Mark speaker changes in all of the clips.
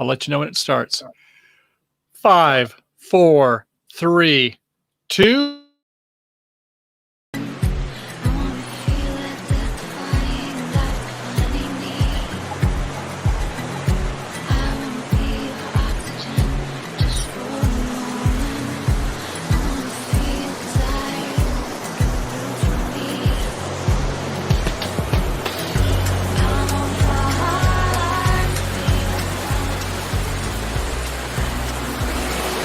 Speaker 1: I'll let you know when it starts. 5, 4, 3, 2.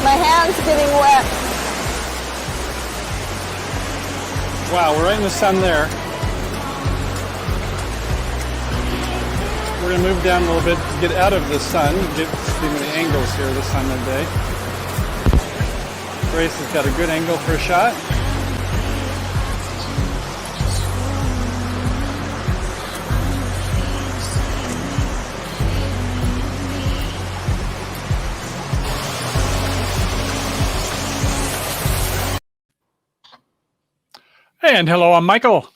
Speaker 2: My hand's getting wet.
Speaker 1: Wow, we're right in the sun there. We're going to move down a little bit to get out of the sun, see many angles here this time of day. Grace has got a good angle for a shot. And hello, I'm Michael.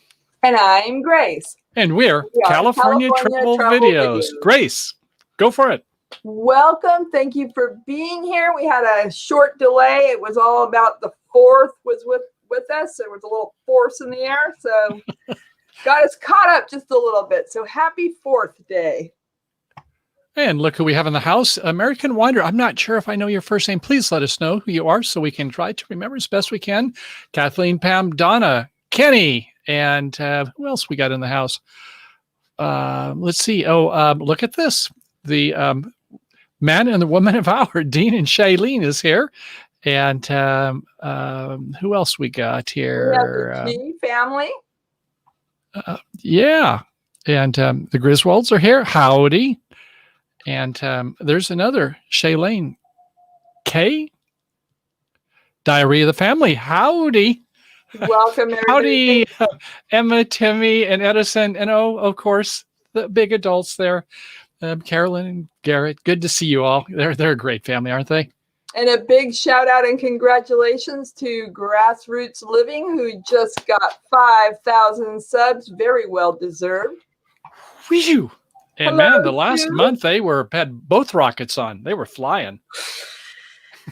Speaker 2: And I'm Grace.
Speaker 1: And we're California Travel Videos. Grace, go for it.
Speaker 2: Welcome. Thank you for being here. We had a short delay. It was all about the 4th was with us. There was a little force in the air. So got us caught up just a little bit. So happy 4th day.
Speaker 1: And look who we have in the house, American Wanderer. I'm not sure if I know your first name. Please let us know who you are so we can try to remember as best we can. Kathleen, Pam, Donna, Kenny, and who else we got in the house? Let's see. Look at this. The man and the woman of our, Dean and Shailene, is here. And who else we got here?
Speaker 2: We have the G family.
Speaker 1: Yeah. And the Griswolds are here. Howdy. And there's another, Shailene K. Diary of the Family. Howdy.
Speaker 2: Welcome, everybody.
Speaker 1: Howdy, Emma, Timmy, and Edison. And of course, the big adults there. Carolyn and Garrett. Good to see you all. They're a great family, aren't they?
Speaker 2: And a big shout out and congratulations to Grassroots Living, who just got 5,000 subs. Very well deserved.
Speaker 1: Whew. And
Speaker 2: Hello,
Speaker 1: man, the last month they had both rockets on. They were flying.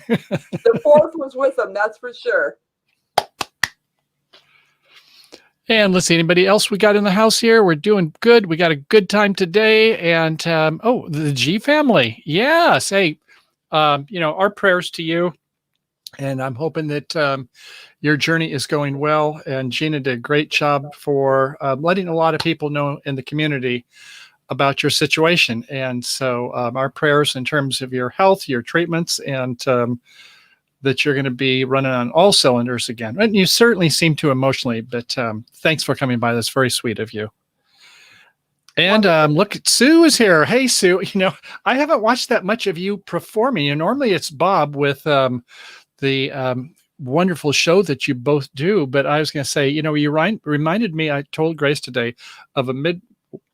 Speaker 2: The 4th was with them, that's for sure.
Speaker 1: And let's see, anybody else we got in the house here? We're doing good. We got a good time today. And the G family. Yes. Hey, our prayers to you. And I'm hoping that your journey is going well. And Gina did a great job for letting a lot of people know in the community about your situation. And so our prayers in terms of your health, your treatments, and that you're going to be running on all cylinders again. And you certainly seem to emotionally, but thanks for coming by. That's very sweet of you. And look, Sue is here. Hey, Sue, I haven't watched that much of you performing. And normally it's Bob with the wonderful show that you both do. But I was going to say, you reminded me, I told Grace today, of a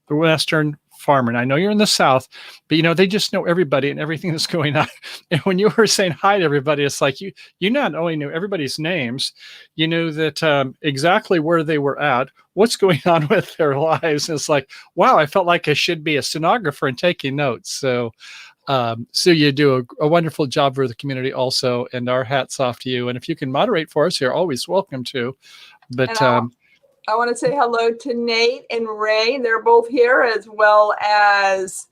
Speaker 1: Midwestern farmer. And I know you're in the South, but they just know everybody and everything that's going on. And when you were saying hi to everybody, it's like you not only knew everybody's names, you knew that exactly where they were at, what's going on with their lives. And it's like, wow, I felt like I should be a stenographer and taking notes. So Sue, you do a wonderful job for the community also, and our hats off to you. And if you can moderate for us, you're always welcome to. But
Speaker 2: I want to say hello to Nate and Ray. They're both here, as well as,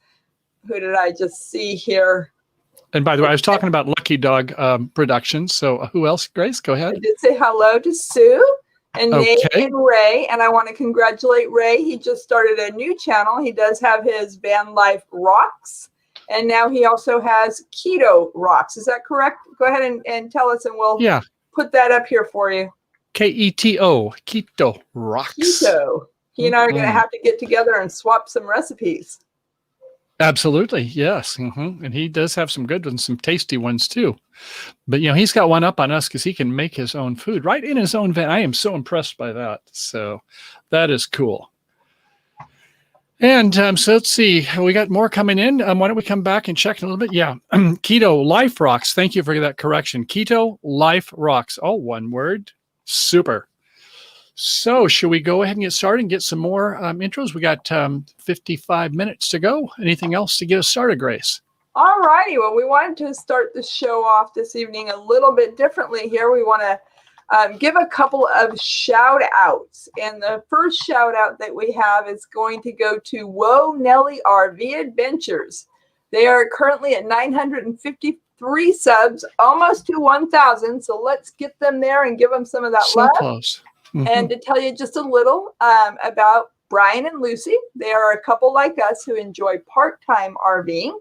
Speaker 2: who did I just see here?
Speaker 1: And by the way, I was talking about Lucky Dog Productions. So who else, Grace? Go ahead.
Speaker 2: I did say hello to Sue and Nate and Ray. And I want to congratulate Ray. He just started a new channel. He does have his Van Life Rocks. And now he also has Keto Rocks. Is that correct? Go ahead and tell us, and we'll put that up here for you.
Speaker 1: Keto, Keto Rocks.
Speaker 2: Keto. He and I are going to have to get together and swap some recipes.
Speaker 1: Absolutely, yes. And he does have some good ones, some tasty ones too. But, he's got one up on us because he can make his own food right in his own van. I am so impressed by that. So that is cool. And so let's see. We got more coming in. Why don't we come back and check in a little bit? Yeah. Keto Life Rocks. Thank you for that correction. Keto Life Rocks. All one word. Super. So should we go ahead and get started and get some more intros? We got 55 minutes to go. Anything else to get us started, Grace?
Speaker 2: All righty. Well, we wanted to start the show off this evening a little bit differently here. We want to give a couple of shout outs. And the first shout out that we have is going to go to Whoa Nelly RV Adventures. They are currently at 953 subs, almost to 1,000. So let's get them there and give them some of that
Speaker 1: so
Speaker 2: love.
Speaker 1: Close. Mm-hmm.
Speaker 2: And to tell you just a little about Brian and Lucy, they are a couple like us who enjoy part-time RVing.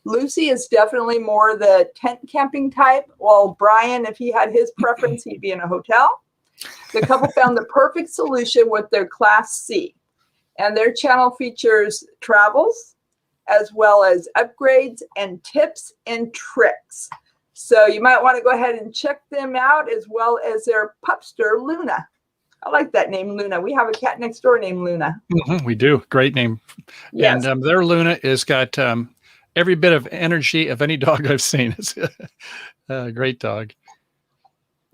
Speaker 2: Lucy is definitely more the tent camping type, while Brian, if he had his preference, he'd be in a hotel. The couple found the perfect solution with their Class C, and their channel features travels as well as upgrades and tips and tricks. So you might want to go ahead and check them out, as well as their pupster, Luna. I like that name, Luna. We have a cat next door named Luna.
Speaker 1: Mm-hmm, we do. Great name. Yes. And their Luna is got every bit of energy of any dog I've seen. It's a great dog.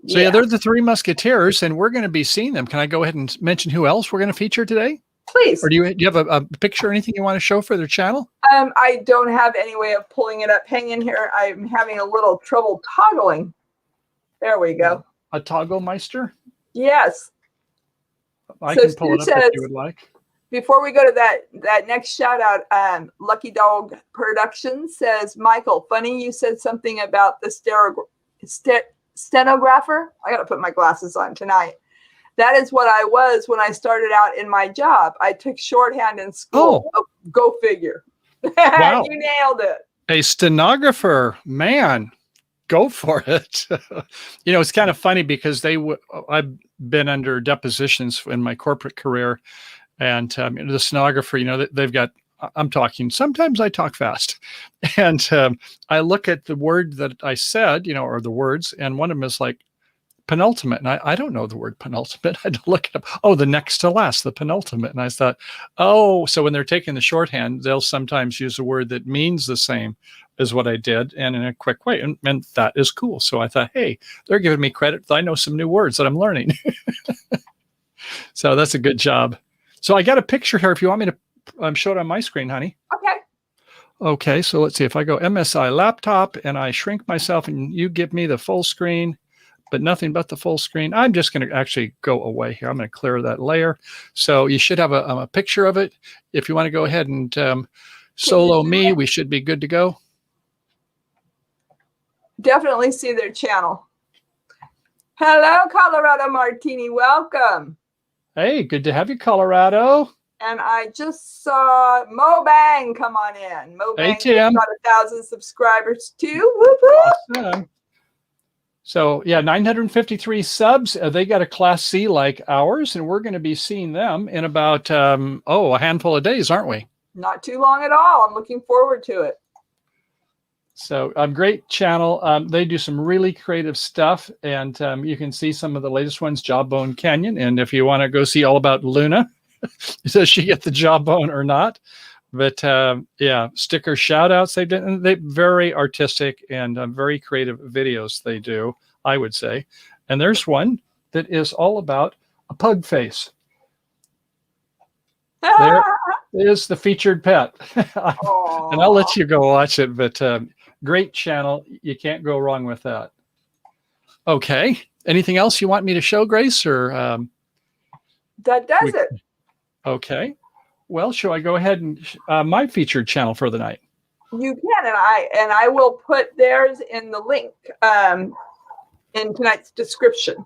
Speaker 1: So yeah, they're the Three Musketeers, and we're going to be seeing them. Can I go ahead and mention who else we're going to feature today?
Speaker 2: Please.
Speaker 1: Or do you have a picture or anything you want to show for their channel?
Speaker 2: I don't have any way of pulling it up. Hang in here. I'm having a little trouble toggling. There we go.
Speaker 1: A toggle meister?
Speaker 2: Yes.
Speaker 1: I can pull it up if you would like.
Speaker 2: Before we go to that next shout out, Lucky Dog Productions says, Michael, funny you said something about the stenographer. I got to put my glasses on tonight. That is what I was when I started out in my job. I took shorthand in school. Oh, go figure. Wow. You nailed it.
Speaker 1: A stenographer, man. Go for it. You know, it's kind of funny because I've been under depositions in my corporate career, and the stenographer, you know, they've got, I'm talking, sometimes I talk fast, and I look at the word that I said, you know, or the words, and one of them is like penultimate, and I don't know the word penultimate. I had to look it up. Oh, the next to last, the penultimate. And I thought, oh, so when they're taking the shorthand, they'll sometimes use a word that means the same as what I did, and in a quick way, and that is cool. So I thought, hey, they're giving me credit. I know some new words that I'm learning. So that's a good job. So I got a picture here. If you want me to show it on my screen, honey.
Speaker 2: Okay.
Speaker 1: Okay, so let's see. If I go MSI laptop and I shrink myself and you give me the full screen, but nothing but the full screen, I'm just going to actually go away here. I'm going to clear that layer. So you should have a picture of it. If you want to go ahead and solo me, we should be good to go.
Speaker 2: Definitely see their channel. Hello, Colorado Martini. Welcome.
Speaker 1: Hey, good to have you, Colorado.
Speaker 2: And I just saw Mo Bang come on in. Mo Bang got 1,000 subscribers too. Whoop, whoop.
Speaker 1: Awesome. So yeah, 953 subs. They got a Class C like ours, and we're going to be seeing them in about a handful of days, aren't we?
Speaker 2: Not too long at all. I'm looking forward to it.
Speaker 1: So great channel. They do some really creative stuff, and you can see some of the latest ones, Jawbone Canyon. And if you want to go see all about Luna, does she get the jawbone or not? But yeah, sticker shout outs. They're very artistic and very creative videos they do, I would say. And there's one that is all about a pug face. There is the featured pet. And I'll let you go watch it, but great channel. You can't go wrong with that. Okay. Anything else you want me to show, Grace? Or
Speaker 2: that does it.
Speaker 1: Okay. Well, shall I go ahead and my featured channel for the night?
Speaker 2: You can, and I will put theirs in the link in tonight's description.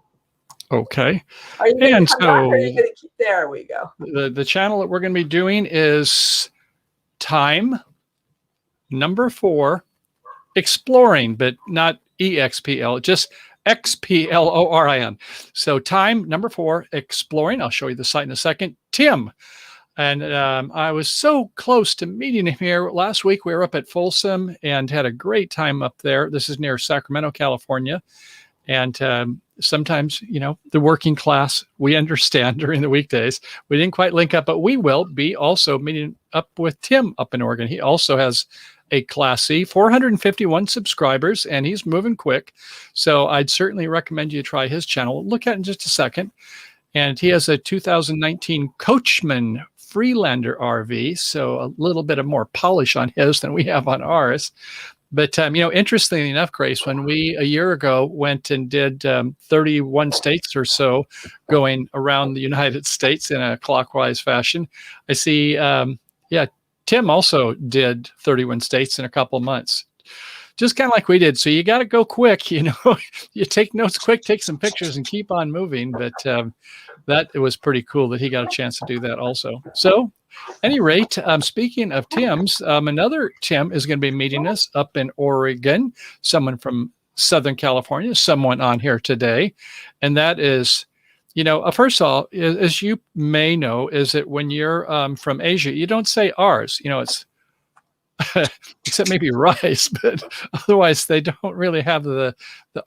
Speaker 1: Okay.
Speaker 2: Are you going to come back, or are you going to keep? There we go.
Speaker 1: The channel that we're going to be doing is time number 4 exploring, but not EXPL, just XPLORIN. So time number 4 exploring. I'll show you the site in a second. Tim. And I was so close to meeting him here. Last week, we were up at Folsom and had a great time up there. This is near Sacramento, California. And sometimes, you know, the working class, we understand during the weekdays. We didn't quite link up, but we will be also meeting up with Tim up in Oregon. He also has a Class C, 451 subscribers, and he's moving quick. So I'd certainly recommend you try his channel. We'll look at it in just a second. And he has a 2019 Coachman Freelander RV, so a little bit of more polish on his than we have on ours. But, interestingly enough, Grace, when we a year ago went and did 31 states or so going around the United States in a clockwise fashion, I see, Tim also did 31 states in a couple months, just kind of like we did. So you got to go quick, you take notes quick, take some pictures and keep on moving. But that it was pretty cool that he got a chance to do that also. So any rate, speaking of Tim's, another Tim is going to be meeting us up in Oregon, someone from Southern California, someone on here today. And that is, first of all, as you may know, is that when you're from Asia, you don't say ours, it's except maybe rice, but otherwise they don't really have the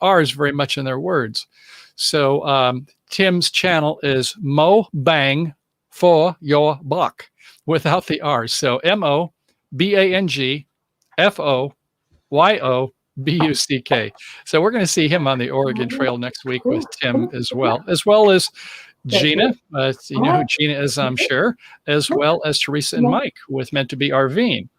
Speaker 1: R's very much in their words. So Tim's channel is Mo Bang for Your Buck without the R's. So MOBANGFOYOBUCK. So we're going to see him on the Oregon Trail next week with Tim as well as Gina. You know who Gina is, I'm sure, as well as Teresa and Mike with Meant to Be RVing.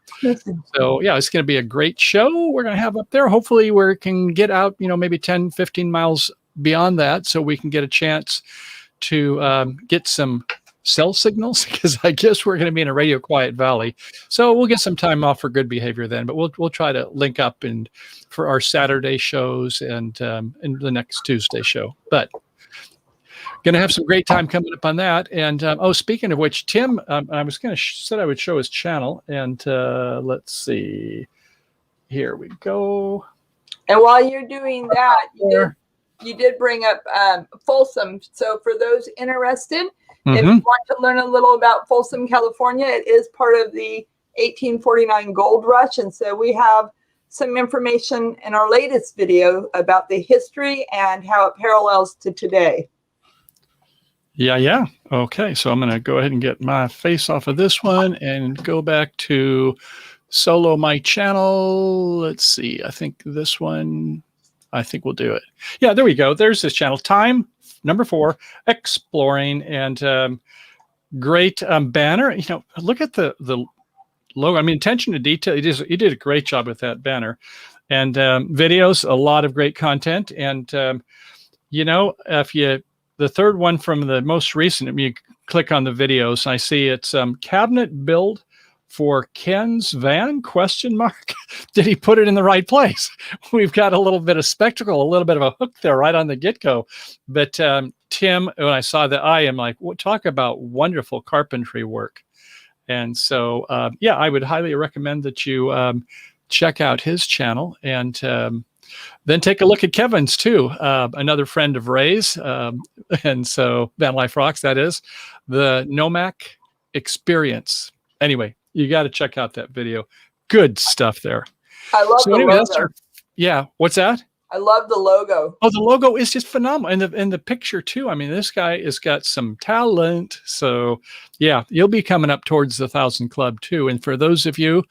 Speaker 1: So yeah, it's going to be a great show we're going to have up there. Hopefully we can get out, maybe 10, 15 miles beyond that, so we can get a chance to get some cell signals, because I guess we're going to be in a radio quiet valley. So we'll get some time off for good behavior then, but we'll try to link up and for our Saturday shows and the next Tuesday show. But going to have some great time coming up on that. And speaking of which, Tim, I was going to said I would show his channel, and let's see. Here we go.
Speaker 2: And while you're doing that, you did bring up Folsom. So for those interested, if you want to learn a little about Folsom, California, it is part of the 1849 gold rush. And so we have some information in our latest video about the history and how it parallels to today.
Speaker 1: Yeah. Okay, so I'm going to go ahead and get my face off of this one and go back to solo my channel. Let's see. I think this one, we'll do it. Yeah, there we go. There's this channel. Time number 4, exploring, and great banner. Look at the logo. I mean, attention to detail. You did a great job with that banner, and videos. A lot of great content, and if you the third one from the most recent, you click on the videos, I see it's cabinet build for Ken's van, ? Did he put it in the right place? We've got a little bit of spectacle, a little bit of a hook there right on the get-go. But Tim, when I saw the eye, I'm like, talk about wonderful carpentry work. And so, I would highly recommend that you check out his channel, and then take a look at Kevin's too, another friend of Ray's. And so Van Life Rocks, that is the Nomac experience. Anyway, you got to check out that video. Good stuff there.
Speaker 2: I love the logo.
Speaker 1: What's that?
Speaker 2: I love the logo.
Speaker 1: Oh, the logo is just phenomenal. And the picture too. I mean, this guy has got some talent. So yeah, you'll be coming up towards the 1,000 Club too. And for those of you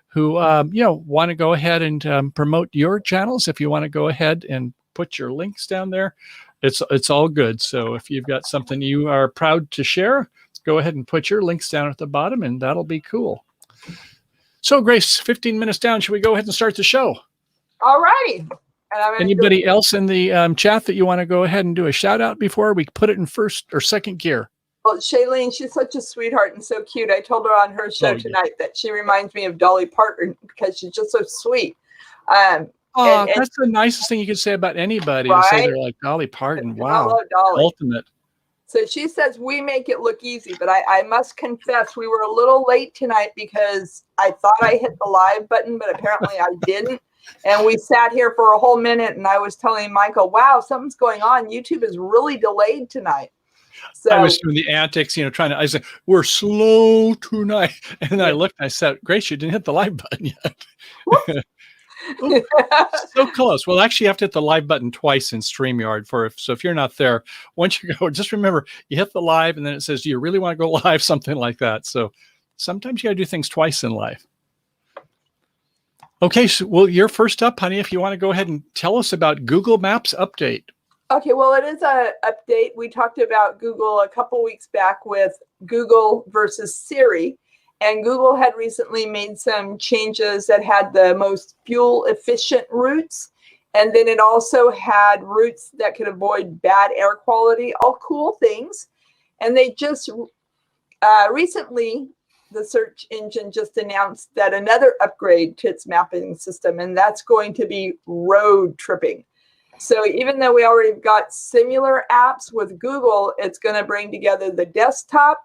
Speaker 1: who want to go ahead and promote your channels, if you want to go ahead and put your links down there, it's all good. So if you've got something you are proud to share, go ahead and put your links down at the bottom, and that'll be cool. So Grace, 15 minutes down, should we go ahead and start the show?
Speaker 2: All righty.
Speaker 1: Anybody else in the chat that you want to go ahead and do a shout out before we put it in first or second gear?
Speaker 2: Well, Shailene, she's such a sweetheart and so cute. I told her on her show tonight that she reminds me of Dolly Parton because she's just so sweet.
Speaker 1: That's the nicest thing you could say about anybody.
Speaker 2: Right?
Speaker 1: To say they're like Dolly Parton. Wow.
Speaker 2: I love Dolly.
Speaker 1: Ultimate.
Speaker 2: So she says we make it look easy, but I must confess we were a little late tonight because I thought I hit the live button, but apparently I didn't. And we sat here for a whole minute, and I was telling Michael, wow, something's going on. YouTube is really delayed tonight. So
Speaker 1: I was doing the antics, I said, we're slow tonight. And I looked and I said, Grace, you didn't hit the live button yet. So close. Well, actually, you have to hit the live button twice in StreamYard. So if you're not there, once you go, just remember, you hit the live, and then it says, do you really want to go live? Something like that. So sometimes you got to do things twice in life. Okay, so you're first up, honey. If you want to go ahead and tell us about Google Maps update.
Speaker 2: Okay, well, it is a update. We talked about Google a couple weeks back with Google versus Siri, and Google had recently made some changes that had the most fuel efficient routes, and then it also had routes that could avoid bad air quality, all cool things. And they just recently, the search engine just announced that another upgrade to its mapping system, and that's going to be road tripping. So even though we already got similar apps with Google, it's going to bring together the desktop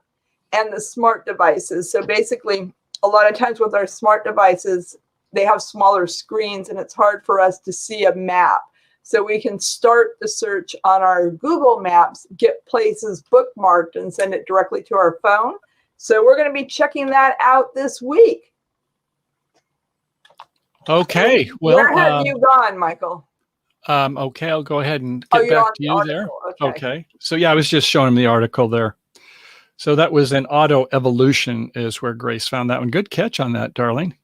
Speaker 2: and the smart devices. So basically, a lot of times with our smart devices, they have smaller screens and it's hard for us to see a map. So we can start the search on our Google Maps, get places bookmarked, and send it directly to our phone. So we're going to be checking that out this week.
Speaker 1: Okay.
Speaker 2: So
Speaker 1: well,
Speaker 2: where have you gone, Michael?
Speaker 1: Okay, I'll go ahead and get back to you there. Okay. So yeah, I was just showing him the article there. So that was an auto evolution is where Grace found that one. Good catch on that, darling.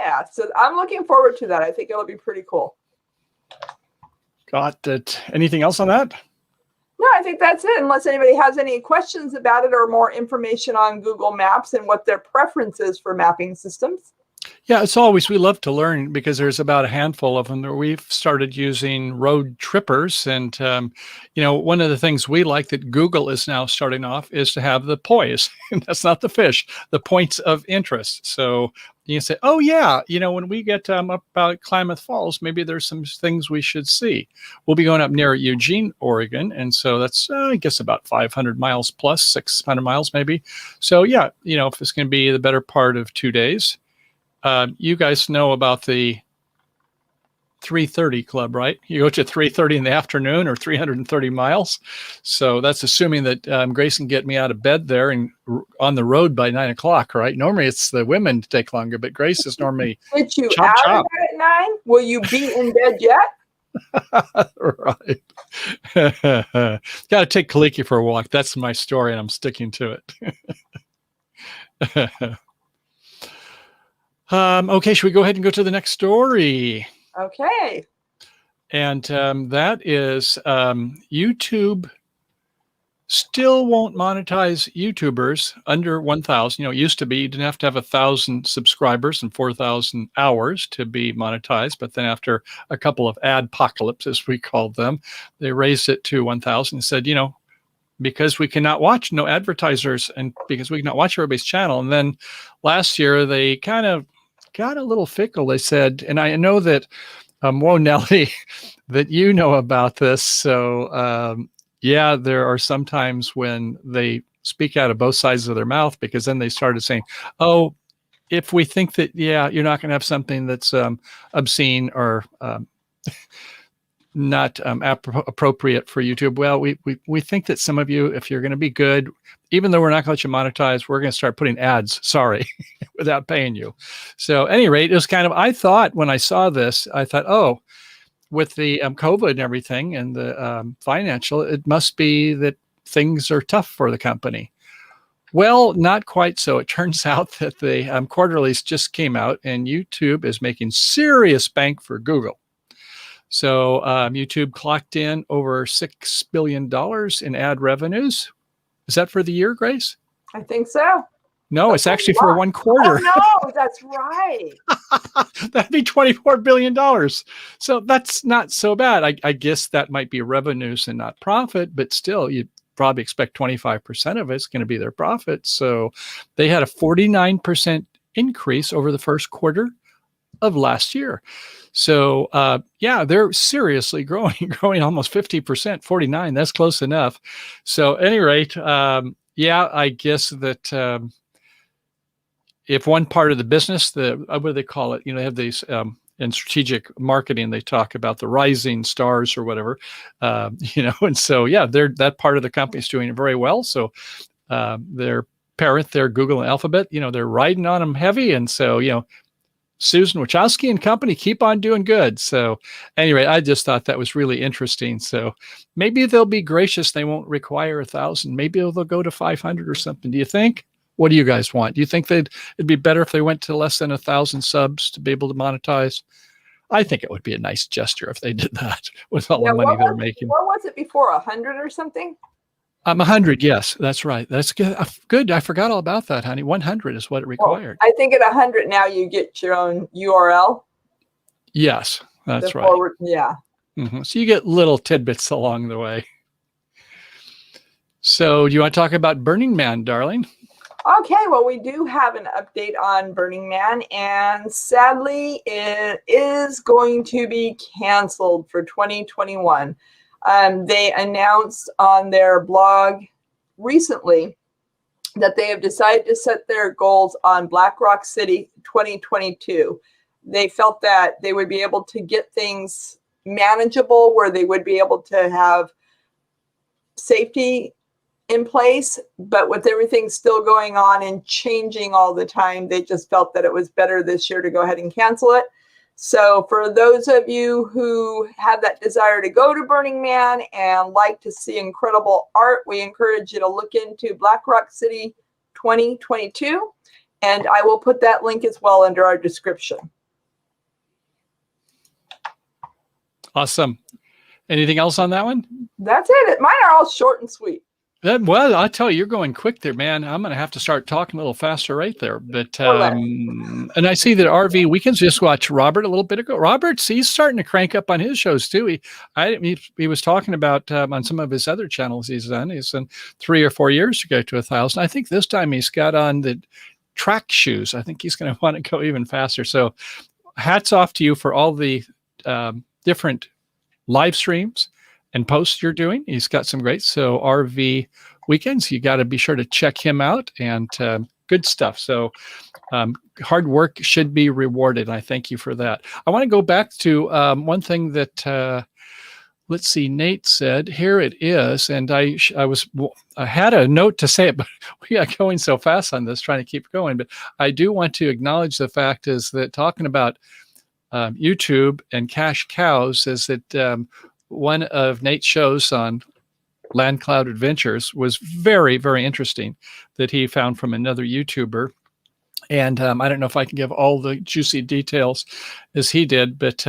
Speaker 2: Yeah. So I'm looking forward to that. I think it'll be pretty cool.
Speaker 1: Got it. Anything else on that?
Speaker 2: No, I think that's it. Unless anybody has any questions about it or more information on Google Maps and what their preference is for mapping systems.
Speaker 1: Yeah, it's always, we love to learn because there's about a handful of them that we've started using road trippers. And, one of the things we like that Google is now starting off is to have the POIs. And that's not the fish, the points of interest. So you can say, oh, yeah, when we get up about Klamath Falls, maybe there's some things we should see. We'll be going up near Eugene, Oregon. And so that's, I guess, about 500 miles plus, 600 miles maybe. So, yeah, if it's going to be the better part of 2 days. You guys know about the 3:30 club, right? You go to 3:30 in the afternoon or 330 miles. So that's assuming that Grace can get me out of bed there and on the road by 9 o'clock, right? Normally it's the women to take longer, but Grace is normally
Speaker 2: Get you out of bed at 9? Will you be in bed yet?
Speaker 1: Right. Got to take Kaliki for a walk. That's my story, and I'm sticking to it. Okay, should we go ahead and go to the next story?
Speaker 2: Okay.
Speaker 1: And that is YouTube still won't monetize YouTubers under 1,000. It used to be you didn't have to have 1,000 subscribers and 4,000 hours to be monetized. But then after a couple of adpocalypses, we called them, they raised it to 1,000 and said, because we cannot watch no advertisers and because we cannot watch everybody's channel. And then last year they kind of got a little fickle. They said, and I know that, whoa, Nelly, that you know about this. So yeah, there are some times when they speak out of both sides of their mouth, because then they started saying, oh, if we think that, yeah, you're not going to have something that's obscene or not appropriate for YouTube. Well, we think that some of you, if you're going to be good, even though we're not going to let you monetize, we're going to start putting ads, sorry, without paying you. So at any rate, it was kind of, I thought when I saw this, I thought, oh, with the COVID and everything and the financial, it must be that things are tough for the company. Well, not quite so. It turns out that the quarterlies just came out and YouTube is making serious bank for Google. So YouTube clocked in over $6 billion in ad revenues. Is that for the year, Grace?
Speaker 2: I think so.
Speaker 1: No, it's actually for 1 quarter.
Speaker 2: Oh, no, that's right.
Speaker 1: That'd be $24 billion. So that's not so bad. I guess that might be revenues and not profit, but still, you'd probably expect 25% of it's going to be their profit. So they had a 49% increase over the first quarter of last year. So yeah, they're seriously growing almost 50%, 49. That's close enough. So at any rate, yeah, I guess that if one part of the business, what do they call it? They have these in strategic marketing, they talk about the rising stars or whatever, and so, yeah, that part of the company is doing very well. So their parent, their Google and Alphabet, they're riding on them heavy. And so, Susan Wachowski and company keep on doing good. So anyway, I just thought that was really interesting. So maybe they'll be gracious. They won't require 1,000. Maybe they'll go to 500 or something. Do you think? What do you guys want? Do you think it'd be better if they went to less than 1,000 subs to be able to monetize? I think it would be a nice gesture if they did that with all
Speaker 2: Yeah,
Speaker 1: the money they're making.
Speaker 2: what was it before? 100 or something?
Speaker 1: 100. Yes, that's right. That's good. Good. I forgot all about that, honey. 100 is what it required.
Speaker 2: Well, I think at 100 now you get your own URL.
Speaker 1: Yes, that's right.
Speaker 2: Forward, yeah.
Speaker 1: So you get little tidbits along the way. So do you want to talk about Burning Man, darling?
Speaker 2: Okay, well, we do have an update on Burning Man, and sadly, it is going to be canceled for 2021. They announced on their blog recently that they have decided to set their goals on Black Rock City 2022. They felt that they would be able to get things manageable, where they would be able to have safety in place, but with everything still going on and changing all the time, they just felt that it was better this year to go ahead and cancel it. So for those of you who have that desire to go to Burning Man and like to see incredible art, we encourage you to look into Black Rock City 2022, and I will put that link as well under our description.
Speaker 1: Awesome. Anything else on that one?
Speaker 2: That's it. Mine are all short and sweet.
Speaker 1: Well, I tell you, you're going quick there, man. I'm going to have to start talking a little faster right there. But and I see that RV Weekends just watched Robert a little bit ago. Robert, he's starting to crank up on his shows too. He was talking about on some of his other channels he's done 3 or 4 years to go to 1,000. I think this time he's got on the track shoes. I think he's going to want to go even faster. So hats off to you for all the different live streams and posts you're doing. He's got some great. So RV Weekends, you got to be sure to check him out, and good stuff. So hard work should be rewarded. I thank you for that. I want to go back to one thing that let's see, Nate said, here it is. And I had a note to say it, but we got going so fast on this, trying to keep going. But I do want to acknowledge the fact is that talking about YouTube and cash cows is that one of Nate's shows on Land Cloud Adventures was very, very interesting that he found from another YouTuber. And I don't know if I can give all the juicy details as he did, but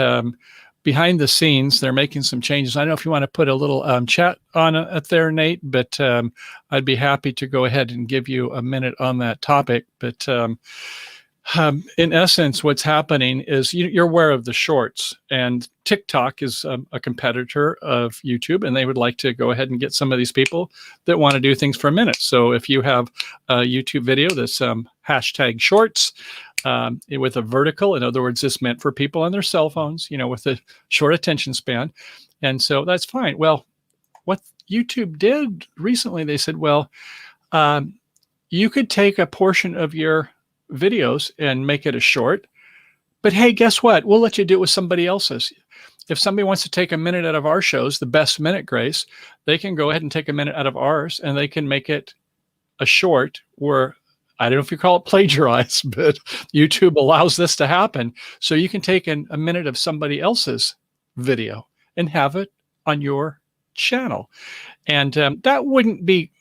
Speaker 1: behind the scenes, they're making some changes. I don't know if you want to put a little chat on it there, Nate, but I'd be happy to go ahead and give you a minute on that topic. But in essence, what's happening is you're aware of the shorts, and TikTok is a competitor of YouTube, and they would like to go ahead and get some of these people that want to do things for a minute. So if you have a YouTube video that's hashtag shorts with a vertical, in other words, this meant for people on their cell phones, with a short attention span. And so that's fine. Well, what YouTube did recently, they said, well, you could take a portion of your videos and make it a short, but hey, guess what? We'll let you do it with somebody else's. If somebody wants to take a minute out of our shows, the best minute, Grace, they can go ahead and take a minute out of ours and they can make it a short where, I don't know if you call it plagiarize, but YouTube allows this to happen. So you can take a minute of somebody else's video and have it on your channel. And that wouldn't be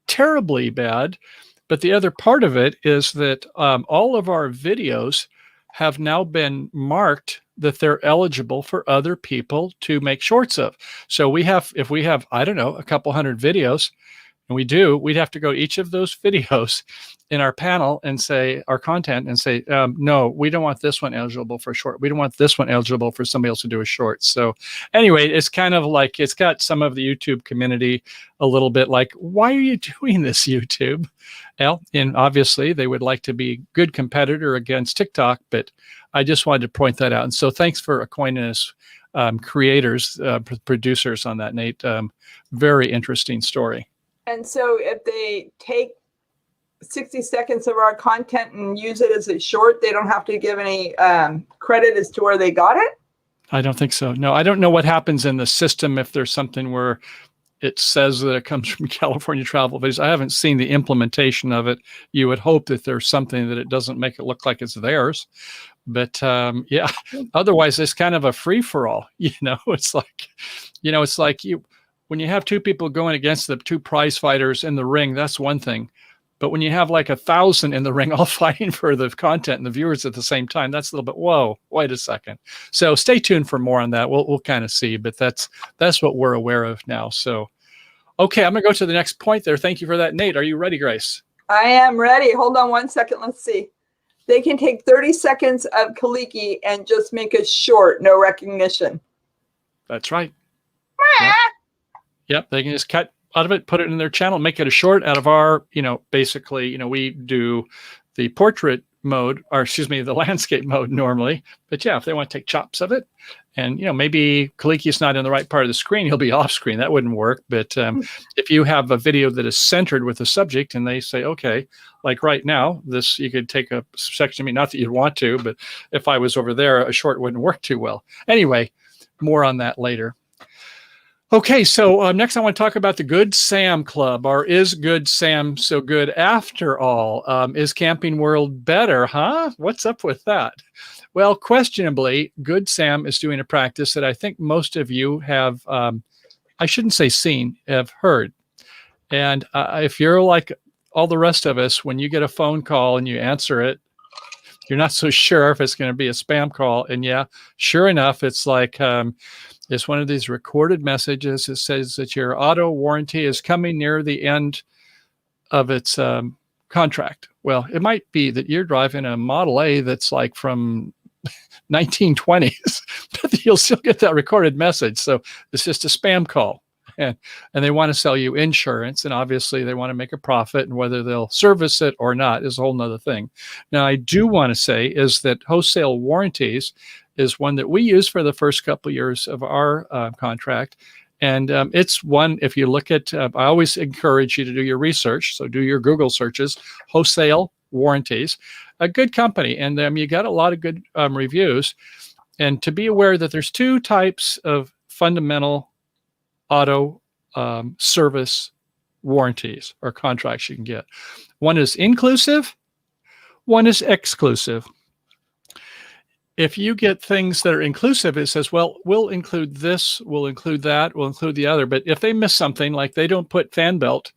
Speaker 1: terribly bad. But the other part of it is that all of our videos have now been marked that they're eligible for other people to make shorts of. So if we have, I don't know, a couple hundred videos, and we'd have to go each of those videos in our panel and say our content and say, no, we don't want this one eligible for a short. We don't want this one eligible for somebody else to do a short. So anyway, it's kind of like, it's got some of the YouTube community a little bit like, why are you doing this, YouTube? Well, and obviously they would like to be a good competitor against TikTok, but I just wanted to point that out. And so thanks for acquainting us creators, producers on that, Nate. Very interesting story.
Speaker 2: And so if they take 60 seconds of our content and use it as a short, they don't have to give any credit as to where they got it?
Speaker 1: I don't think so. No, I don't know what happens in the system if there's something where it says that it comes from California Travel Videos. I haven't seen the implementation of it. You would hope that there's something that it doesn't make it look like it's theirs. But yeah, otherwise it's kind of a free for all. It's like, when you have two people going against the two prize fighters in the ring, that's one thing. But when you have like 1,000 in the ring all fighting for the content and the viewers at the same time, that's a little bit, whoa, wait a second. So stay tuned for more on that. We'll kind of see, but that's what we're aware of now. So, okay, I'm going to go to the next point there. Thank you for that, Nate. Are you ready, Grace?
Speaker 2: I am ready. Hold on one second. Let's see. They can take 30 seconds of Kaliki and just make it short, no recognition.
Speaker 1: That's right. Yep, they can just cut out of it, put it in their channel, make it a short out of our, basically, we do the portrait mode, or excuse me, the landscape mode normally. But yeah, if they want to take chops of it, and maybe Kaliki's not in the right part of the screen, he'll be off screen. That wouldn't work. But if you have a video that is centered with the subject, and they say, okay, like right now, this, you could take a section of me, not that you'd want to, but if I was over there, a short wouldn't work too well. Anyway, more on that later. Okay, so next I want to talk about the Good Sam Club, or is Good Sam so good after all? Is Camping World better, huh? What's up with that? Well, questionably, Good Sam is doing a practice that I think most of you have, I shouldn't say seen, have heard. And if you're like all the rest of us, when you get a phone call and you answer it, you're not so sure if it's going to be a spam call. And yeah, sure enough, it's like, it's one of these recorded messages that says that your auto warranty is coming near the end of its contract. Well, it might be that you're driving a Model A that's like from 1920s, but you'll still get that recorded message. So it's just a spam call. And they want to sell you insurance, and obviously they want to make a profit, and whether they'll service it or not is a whole nother thing. Now, I do want to say is that Wholesale Warranties is one that we use for the first couple of years of our contract. And it's one, if you look at, I always encourage you to do your research. So do your Google searches, Wholesale Warranties, a good company. And you got a lot of good reviews. And to be aware that there's two types of fundamental auto service warranties or contracts you can get. One is inclusive, one is exclusive. If you get things that are inclusive, it says, well, we'll include this, we'll include that, we'll include the other. But if they miss something, like they don't put fan belt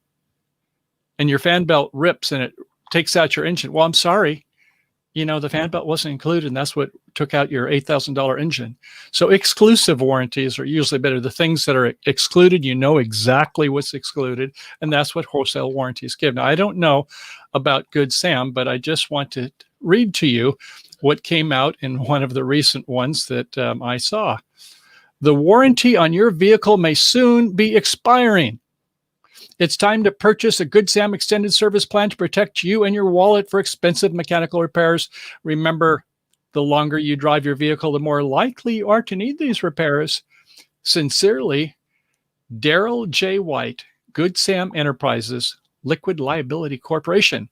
Speaker 1: and your fan belt rips and it takes out your engine, well, I'm sorry, the fan belt wasn't included, and that's what took out your $8,000 engine. So exclusive warranties are usually better. The things that are excluded, you know exactly what's excluded, and that's what wholesale warranties give. Now, I don't know about Good Sam, but I just want to read to you what came out in one of the recent ones that I saw. The warranty on your vehicle may soon be expiring. It's time to purchase a Good Sam extended service plan to protect you and your wallet for expensive mechanical repairs. Remember, the longer you drive your vehicle, the more likely you are to need these repairs. Sincerely, Daryl J. White, Good Sam Enterprises, Liquid Liability Corporation.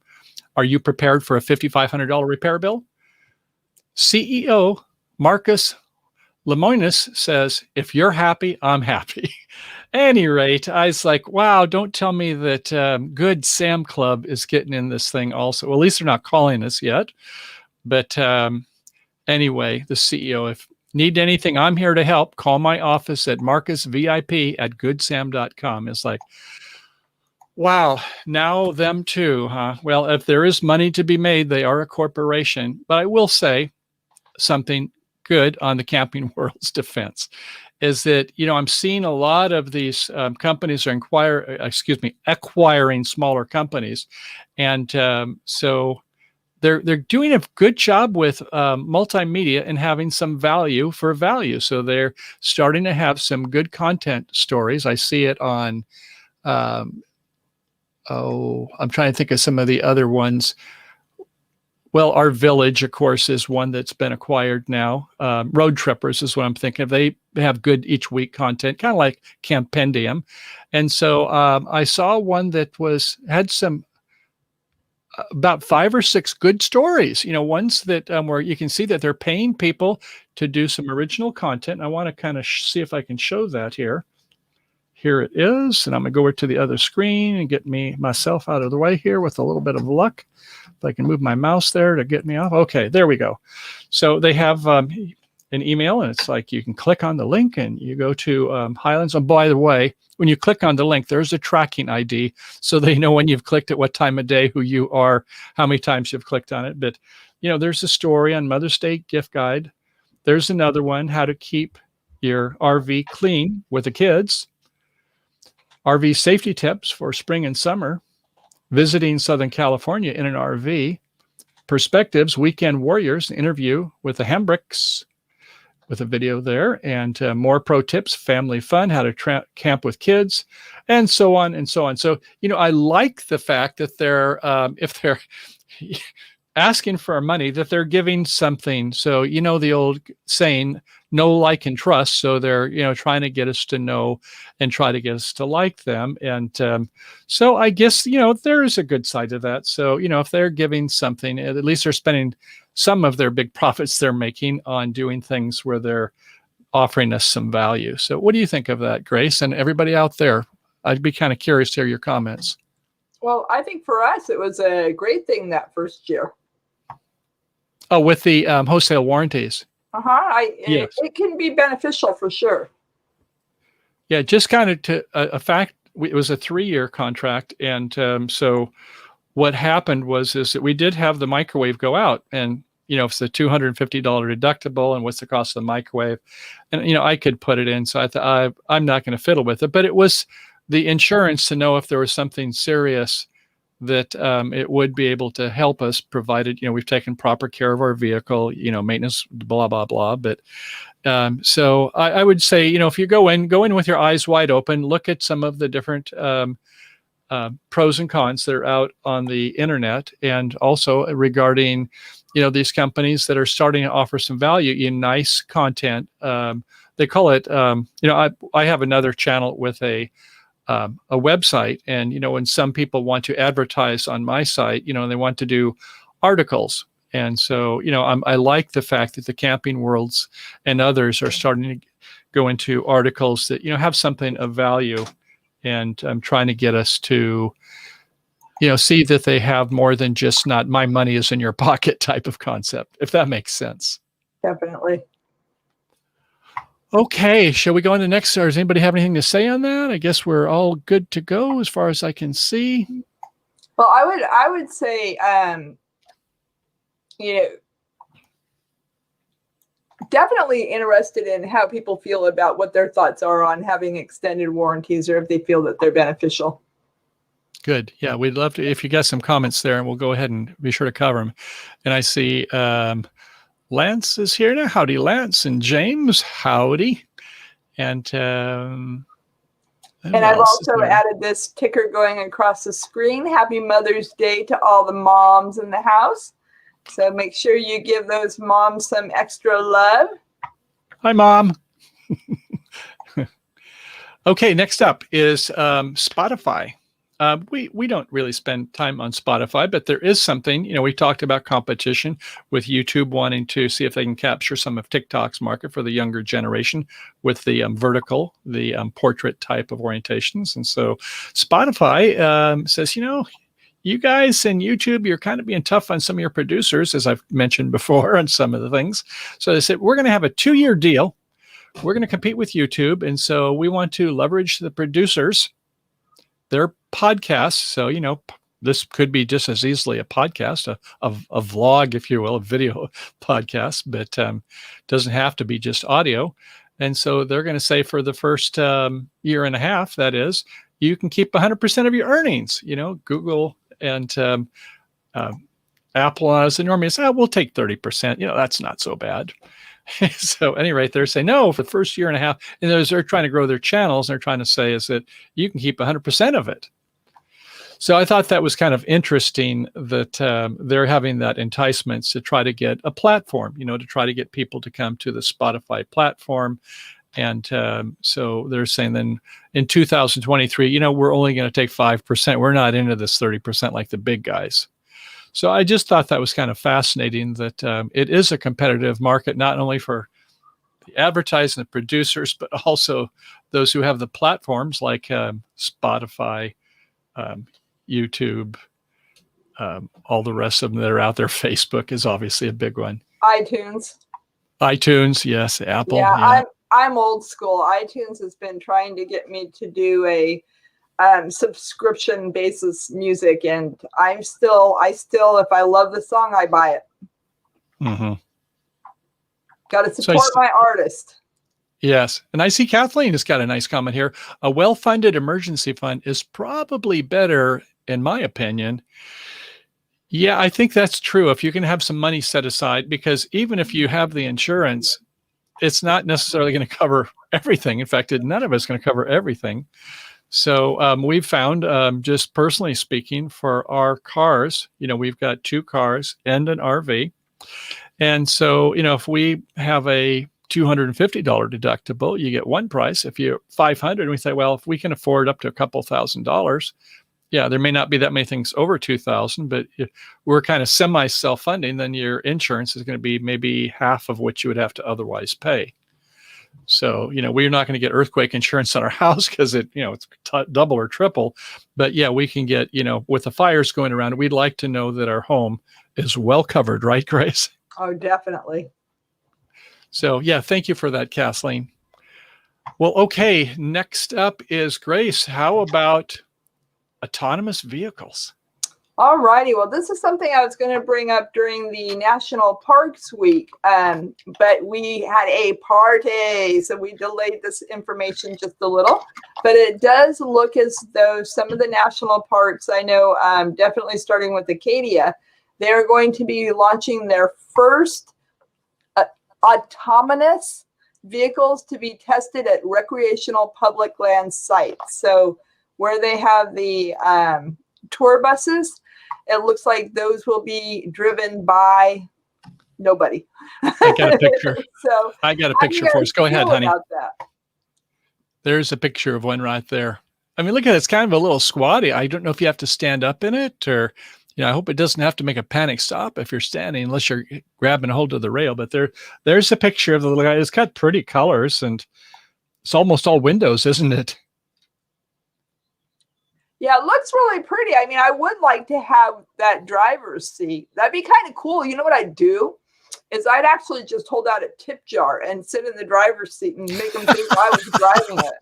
Speaker 1: Are you prepared for a $5,500 repair bill? CEO Marcus Lemoynis says, if you're happy, I'm happy. Any rate, I was like, wow, don't tell me that Good Sam Club is getting in this thing also. Well, at least they're not calling us yet. But anyway, the CEO, if need anything, I'm here to help. Call my office at marcusvip@goodsam.com. It's like, wow, now them too, huh? Well, if there is money to be made, they are a corporation. But I will say something good on the Camping World's defense is that, I'm seeing a lot of these companies are acquiring smaller companies. And so they're doing a good job with multimedia and having some value for value. So they're starting to have some good content stories. I see it on, I'm trying to think of some of the other ones. Well, Our Village, of course, is one that's been acquired now. Road Trippers is what I'm thinking of. They have good each week content, kind of like Campendium. And so I saw one that had some about 5 or 6 good stories, ones that where you can see that they're paying people to do some original content. I want to kind of see if I can show that here. Here it is. And I'm going to go over to the other screen and get myself out of the way here with a little bit of luck. If I can move my mouse there to get me off. Okay, there we go. So they have, an email, and it's like you can click on the link and you go to Highlands. And by the way, when you click on the link, there's a tracking ID, so they know when you've clicked at what time of day, who you are, how many times you've clicked on it. But there's a story on Mother's Day gift guide. There's another one, how to keep your RV clean with the kids. RV safety tips for spring and summer. Visiting Southern California in an RV. Perspectives, Weekend Warriors, interview with the Hambricks, with a video there, and more pro tips, family fun, how to camp with kids, and so on and so on. So, I like the fact that they're, if they're asking for our money, that they're giving something. So, the old saying, know, like, and trust. So they're, trying to get us to know and try to get us to like them. And so I guess, there is a good side to that. So, if they're giving something, at least they're spending some of their big profits they're making on doing things where they're offering us some value. So what do you think of that, Grace? And everybody out there, I'd be kind of curious to hear your comments.
Speaker 2: Well, I think for us, it was a great thing that first year.
Speaker 1: Oh, with the wholesale warranties.
Speaker 2: Yes. It can be beneficial for sure.
Speaker 1: Yeah, just kind of to a fact, it was a 3-year contract. And so what happened is that we did have the microwave go out, and, it's a $250 deductible, and what's the cost of the microwave? And, I could put it in. So I thought, I'm not going to fiddle with it, but it was the insurance to know if there was something serious that it would be able to help us, provided, we've taken proper care of our vehicle, maintenance, blah, blah, blah. But so I would say, if you go in with your eyes wide open, look at some of the different pros and cons that are out on the internet, and also regarding, these companies that are starting to offer some value in nice content. They call it, I have another channel with a website, and when some people want to advertise on my site, they want to do articles, and so I like the fact that the Camping Worlds and others are starting to go into articles that have something of value, and I'm trying to get us to see that they have more than just not my money is in your pocket type of concept, if that makes sense.
Speaker 2: Definitely.
Speaker 1: Okay, shall we go on to next? Or does anybody have anything to say on that? I guess we're all good to go as far as I can see.
Speaker 2: Well, I would say, definitely interested in how people feel about what their thoughts are on having extended warranties, or if they feel that they're beneficial.
Speaker 1: Good. Yeah, we'd love to, if you got some comments there, and we'll go ahead and be sure to cover them. And I see Lance is here now. Howdy, Lance. And James, howdy. And
Speaker 2: I've also added this ticker going across the screen. Happy Mother's Day to all the moms in the house. So make sure you give those moms some extra love.
Speaker 1: Hi, Mom. Okay, next up is Spotify. We don't really spend time on Spotify, but there is something, we talked about competition with YouTube wanting to see if they can capture some of TikTok's market for the younger generation with the vertical, the portrait type of orientations. And so Spotify says, you guys and YouTube, you're kind of being tough on some of your producers, as I've mentioned before, on some of the things. So they said, we're going to have a 2-year deal. We're going to compete with YouTube. And so we want to leverage the producers, their podcasts. So, this could be just as easily a podcast, a vlog, if you will, a video podcast, but doesn't have to be just audio. And so they're going to say for the first year and a half, that is, you can keep 100% of your earnings. Google and Apple, as the normally say, we'll take 30%. That's not so bad. So at any rate, they're saying, no, for the first year and a half, and they're trying to grow their channels, and they're trying to say is that you can keep 100% of it. So I thought that was kind of interesting that they're having that enticement to try to get a platform, to try to get people to come to the Spotify platform. And so they're saying then in 2023, we're only going to take 5%. We're not into this 30% like the big guys. So I just thought that was kind of fascinating that it is a competitive market, not only for the advertisers and the producers, but also those who have the platforms like Spotify, YouTube, all the rest of them that are out there. Facebook is obviously a big one.
Speaker 2: iTunes.
Speaker 1: iTunes, yes. Apple,
Speaker 2: Yeah,
Speaker 1: yeah.
Speaker 2: I'm old school. iTunes has been trying to get me to do a subscription basis music, and I still, if I love the song, I buy it.
Speaker 1: Mm-hmm.
Speaker 2: Got to support my artist.
Speaker 1: Yes. And I see Kathleen has got a nice comment here. A well-funded emergency fund is probably better, in my opinion. Yeah, I think that's true. If you can have some money set aside, because even if you have the insurance, it's not necessarily going to cover everything. In fact, none of it's going to cover everything. So we've found, just personally speaking, for our cars, we've got 2 cars and an RV. And so, if we have a $250 deductible, you get one price. If you're $500, we say, well, if we can afford up to a couple $1,000s, yeah, there may not be that many things over 2,000, but if we're kind of semi self-funding, then your insurance is going to be maybe half of what you would have to otherwise pay. So, we're not going to get earthquake insurance on our house because it's double or triple. But yeah, we can get, with the fires going around, we'd like to know that our home is well covered, right, Grace?
Speaker 2: Oh, definitely.
Speaker 1: So yeah, thank you for that, Kathleen. Well, okay, next up is Grace. How about autonomous vehicles?
Speaker 2: All righty. Well, this is something I was going to bring up during the National Parks Week, but we had a party, so we delayed this information just a little. But it does look as though some of the national parks, I know, definitely starting with Acadia, they're going to be launching their first autonomous vehicles to be tested at recreational public land sites. So where they have the tour buses, it looks like those will be driven by nobody.
Speaker 1: I got a picture.
Speaker 2: So
Speaker 1: I got a picture for us. Go ahead, honey. There's a picture of one right there. I mean, look at it. It's kind of a little squatty. I don't know if you have to stand up in it, or I hope it doesn't have to make a panic stop if you're standing, unless you're grabbing a hold of the rail. But there's a picture of the little guy. It's got pretty colors, and it's almost all windows, isn't it?
Speaker 2: Yeah, it looks really pretty. I mean, I would like to have that driver's seat. That'd be kind of cool. You know what I'd do? Is I'd actually just hold out a tip jar and sit in the driver's seat and make them think I was driving it.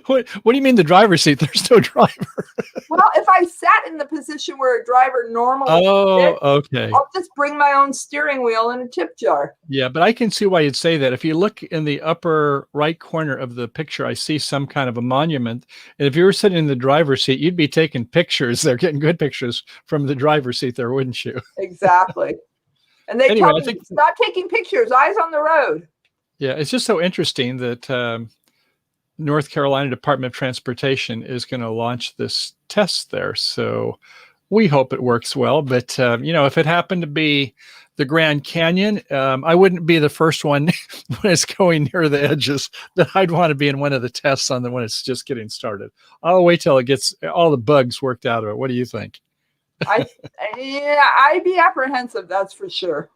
Speaker 1: What do you mean the driver's seat? There's no driver.
Speaker 2: Well, if I sat in the position where a driver normally sits,
Speaker 1: okay.
Speaker 2: I'll just bring my own steering wheel and a tip jar.
Speaker 1: Yeah, but I can see why you'd say that. If you look in the upper right corner of the picture, I see some kind of a monument. And if you were sitting in the driver's seat, you'd be taking pictures. They're getting good pictures from the driver's seat there, wouldn't you?
Speaker 2: Exactly. And they tell me, stop taking pictures, eyes on the road.
Speaker 1: Yeah, it's just so interesting that North Carolina Department of Transportation is going to launch this test there. So we hope it works well. But, if it happened to be the Grand Canyon, I wouldn't be the first one when it's going near the edges that I'd want to be in one of the tests on when it's just getting started. I'll wait till it gets all the bugs worked out of it. What do you think?
Speaker 2: I'd be apprehensive, that's for sure.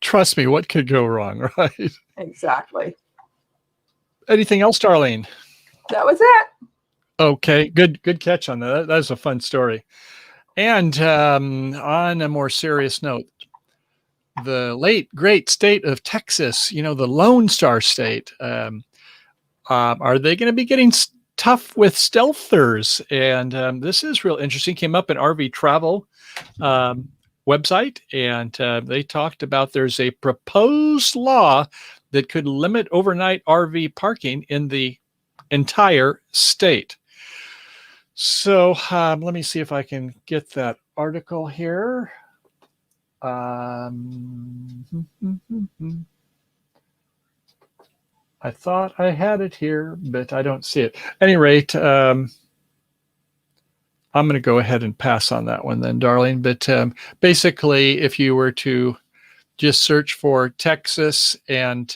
Speaker 1: Trust me, what could go wrong, right?
Speaker 2: Exactly.
Speaker 1: Anything else, Darlene?
Speaker 2: That was it.
Speaker 1: Okay, good catch on that. That's a fun story. And on a more serious note, the late great state of Texas, the Lone Star State, are they going to be getting tough with stealthers? And this is real interesting. Came up in RV Travel website, and they talked about there's a proposed law that could limit overnight RV parking in the entire state. So let me see if I can get that article here. I thought I had it here, but I don't see it. At any rate, I'm going to go ahead and pass on that one then, Darlene. But basically, if you were to just search for Texas and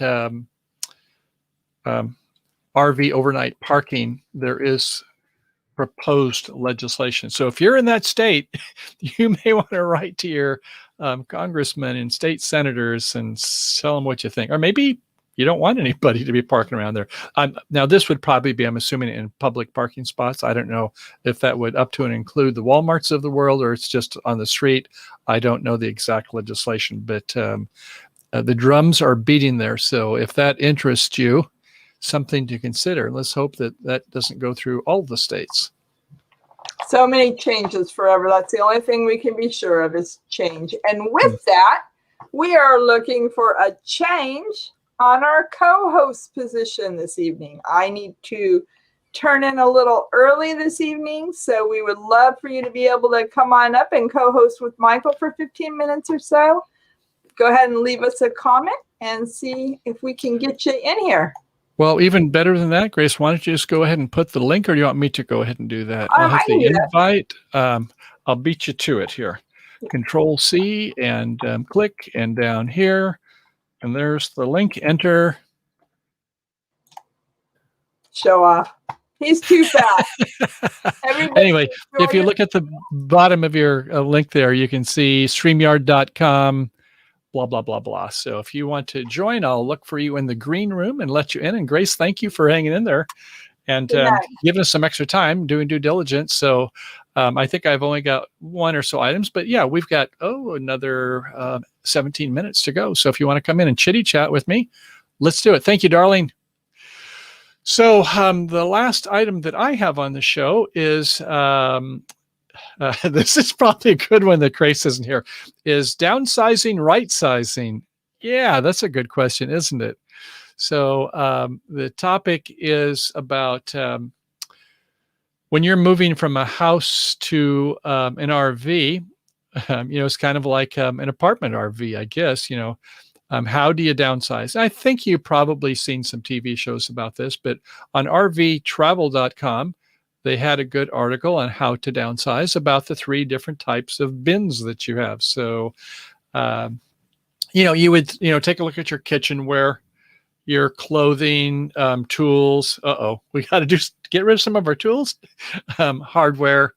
Speaker 1: RV overnight parking, there is proposed legislation. So if you're in that state, you may want to write to your congressmen and state senators and tell them what you think. Or maybe you don't want anybody to be parking around there. Now, this would probably be, I'm assuming, in public parking spots. I don't know if that would up to and include the Walmarts of the world, or it's just on the street. I don't know the exact legislation, but the drums are beating there. So if that interests you, something to consider. Let's hope that that doesn't go through all the states.
Speaker 2: So many changes forever. That's the only thing we can be sure of is change. And with that, we are looking for a change on our co-host position this evening. I need to turn in a little early this evening, so we would love for you to be able to come on up and co-host with Michael for 15 minutes or so. Go ahead and leave us a comment and see if we can get you in here.
Speaker 1: Well, even better than that, Grace, why don't you just go ahead and put the link, or do you want me to go ahead and do that? I'll hit the invite. I'll beat you to it here. Control C and click, and down here, and there's the link. Enter.
Speaker 2: Show off. He's too fast.
Speaker 1: Anyway, if you look at the bottom of your link there, you can see StreamYard.com. Blah, blah, blah, blah. So if you want to join, I'll look for you in the green room and let you in. And Grace, thank you for hanging in there and giving us some extra time doing due diligence. So I think I've only got one or so items, but yeah, we've got, another 17 minutes to go. So if you want to come in and chitty chat with me, let's do it. Thank you, darling. So the last item that I have on the show is, this is probably a good one that Grace isn't here, is downsizing, right-sizing. Yeah, that's a good question, isn't it? So the topic is about when you're moving from a house to an RV, it's kind of like an apartment RV, I guess, how do you downsize? I think you've probably seen some TV shows about this, but on rvtravel.com, they had a good article on how to downsize about the 3 different types of bins that you have. So, you would, take a look at your kitchenware, your clothing, tools. We got to get rid of some of our tools, hardware,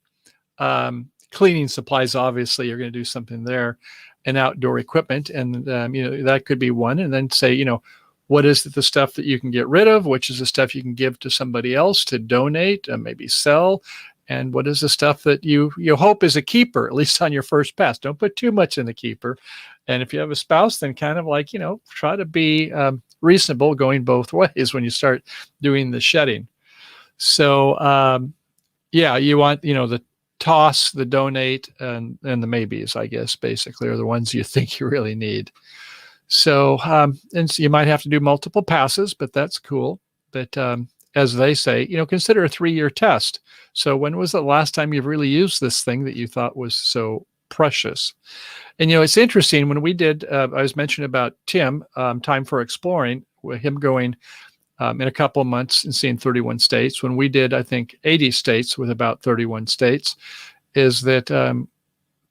Speaker 1: cleaning supplies. Obviously, you're going to do something there, and outdoor equipment. And, that could be one. And then say, what is the stuff that you can get rid of? Which is the stuff you can give to somebody else to donate and maybe sell? And what is the stuff that you hope is a keeper, at least on your first pass? Don't put too much in the keeper. And if you have a spouse, then kind of like, try to be reasonable going both ways when you start doing the shedding. So, you want, the toss, the donate, and the maybes, I guess, basically, are the ones you think you really need. So, and so you might have to do multiple passes, but that's cool. But as they say, consider a 3-year test. So when was the last time you've really used this thing that you thought was so precious? And, it's interesting when we did, I was mentioning about Tim, Time for Exploring, with him going in a couple of months and seeing 31 states. When we did, I think, 80 states with about 31 states, is that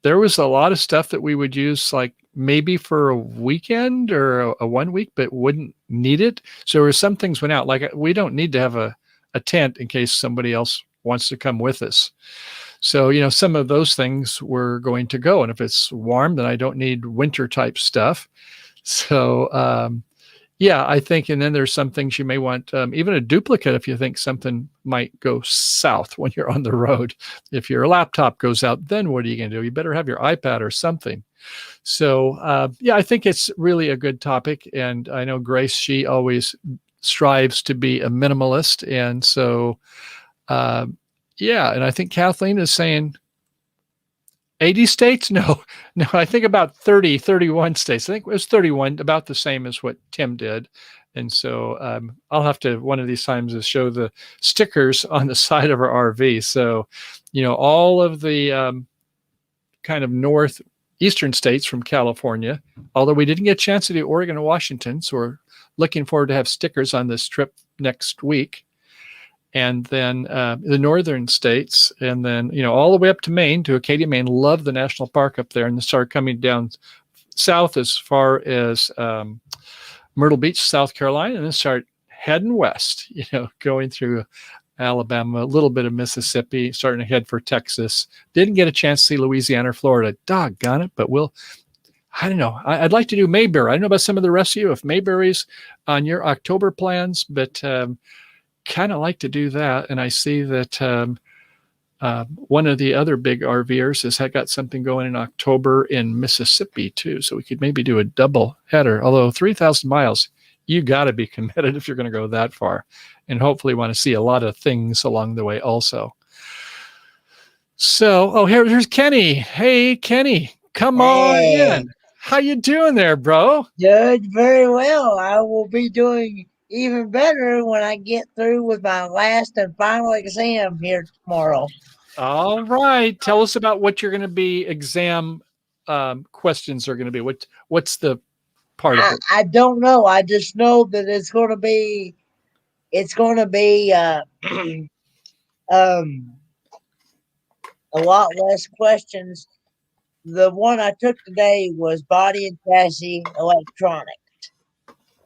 Speaker 1: there was a lot of stuff that we would use like maybe for a weekend or a 1 week, but wouldn't need it. So there were some things went out, like we don't need to have a tent in case somebody else wants to come with us. So, some of those things were going to go. And if it's warm, then I don't need winter type stuff. So, I think, and then there's some things you may want, even a duplicate if you think something might go south when you're on the road. If your laptop goes out, then what are you going to do? You better have your iPad or something. So, I think it's really a good topic. And I know Grace, she always strives to be a minimalist. And so, and I think Kathleen is saying 80 states? No, I think about 31 states. I think it was 31, about the same as what Tim did. And so I'll have to, one of these times, is show the stickers on the side of our RV. So, all of the kind of northeastern states from California, although we didn't get a chance to do Oregon and Washington, so we're looking forward to have stickers on this trip next week. And then the northern states, and then, all the way up to Maine, to Acadia, Maine. Love the national park up there. And then start coming down south as far as Myrtle Beach, South Carolina, and then start heading west, going through Alabama, a little bit of Mississippi, starting to head for Texas. Didn't get a chance to see Louisiana or Florida. Doggone it. But I don't know. I'd like to do Mayberry. I don't know about some of the rest of you, if Mayberry's on your October plans, but kind of like to do that. And I see that one of the other big RVers has got something going in October in Mississippi too. So we could maybe do a double header, although 3,000 miles, you got to be committed if you're going to go that far, and hopefully want to see a lot of things along the way also. So, here's Kenny. Hey, Kenny, come on in. How you doing there, bro?
Speaker 3: Good, very well. I will be doing even better when I get through with my last and final exam here tomorrow.
Speaker 1: All right. Tell us about what you're going to be exam questions are going to be. What's the part of it?
Speaker 3: I don't know. I just know that it's going to be a lot less questions. The one I took today was body and chassis electronics.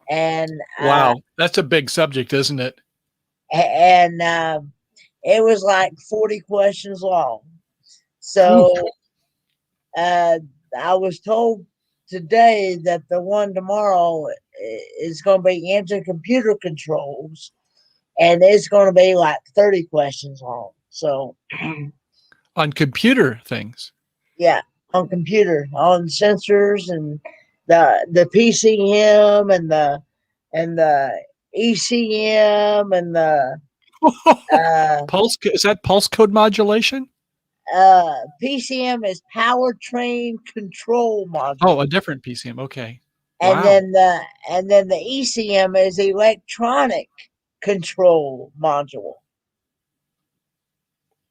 Speaker 3: And
Speaker 1: wow, that's a big subject, isn't it?
Speaker 3: And it was like 40 questions long. So I was told today that the one tomorrow is going to be engine computer controls, and it's going to be like 30 questions long. So
Speaker 1: on computer things.
Speaker 3: Yeah, on computer, on sensors and the PCM and the ECM and the
Speaker 1: pulse. Is that pulse code modulation?
Speaker 3: PCM is powertrain control module.
Speaker 1: Oh, a different PCM. Okay.
Speaker 3: And
Speaker 1: wow.
Speaker 3: then the ECM is electronic control module.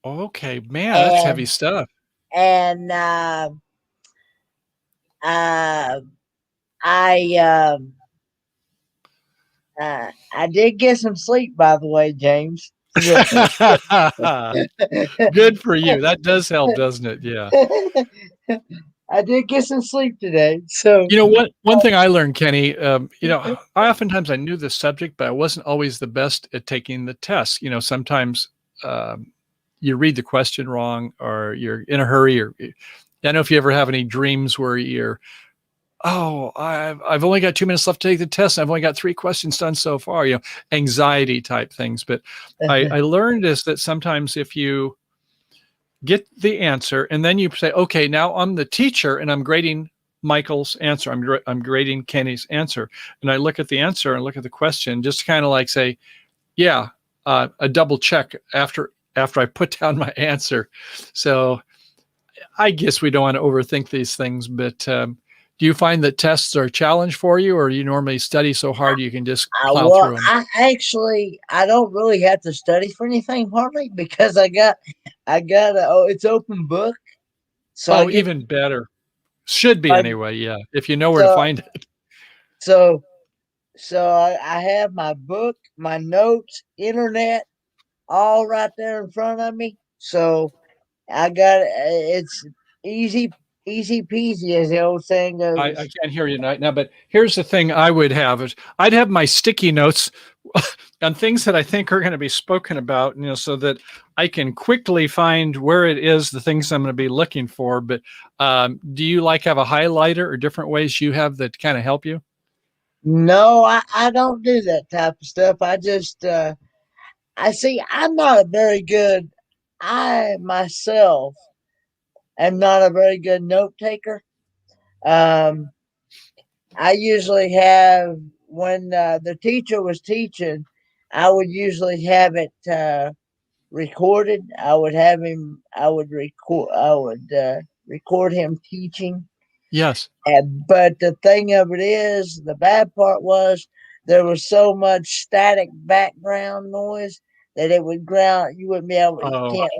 Speaker 1: Okay, man, that's heavy stuff.
Speaker 3: And I did get some sleep, by the way, James.
Speaker 1: Good for you. That does help, doesn't it? Yeah.
Speaker 3: I did get some sleep today. So
Speaker 1: one thing I learned, Kenny, I oftentimes I knew the subject, but I wasn't always the best at taking the test. Sometimes you read the question wrong, or you're in a hurry, or I don't know if you ever have any dreams where you're, I've only got 2 minutes left to take the test, and I've only got 3 questions done so far, anxiety type things. But I learned is that sometimes if you get the answer and then you say, okay, now I'm the teacher and I'm grading Michael's answer, I'm grading Kenny's answer, and I look at the answer and look at the question, just kind of like say, a double check after I put down my answer. So I guess we don't want to overthink these things, but do you find that tests are a challenge for you, or do you normally study so hard you can just plow through them?
Speaker 3: I don't really have to study for anything hardly, because I got it's open book.
Speaker 1: So even better. Should be anyway, yeah. If you know where to find it.
Speaker 3: So I have my book, my notes, internet, all right there in front of me. So I got it's easy peasy, as the old saying goes.
Speaker 1: I can't hear you right now, but here's the thing I would have is I'd have my sticky notes on things that I think are going to be spoken about, so that I can quickly find where it is, the things I'm going to be looking for. But do you have a highlighter or different ways you have that kind of help you?
Speaker 3: No, I don't do that type of stuff. I just I'm not a very good, I myself am not a very good note taker. I usually have, when the teacher was teaching, I would usually have it recorded. I would record him teaching.
Speaker 1: Yes.
Speaker 3: But the thing of it is, the bad part was there was so much static background noise that it would ground. You wouldn't be able. You can't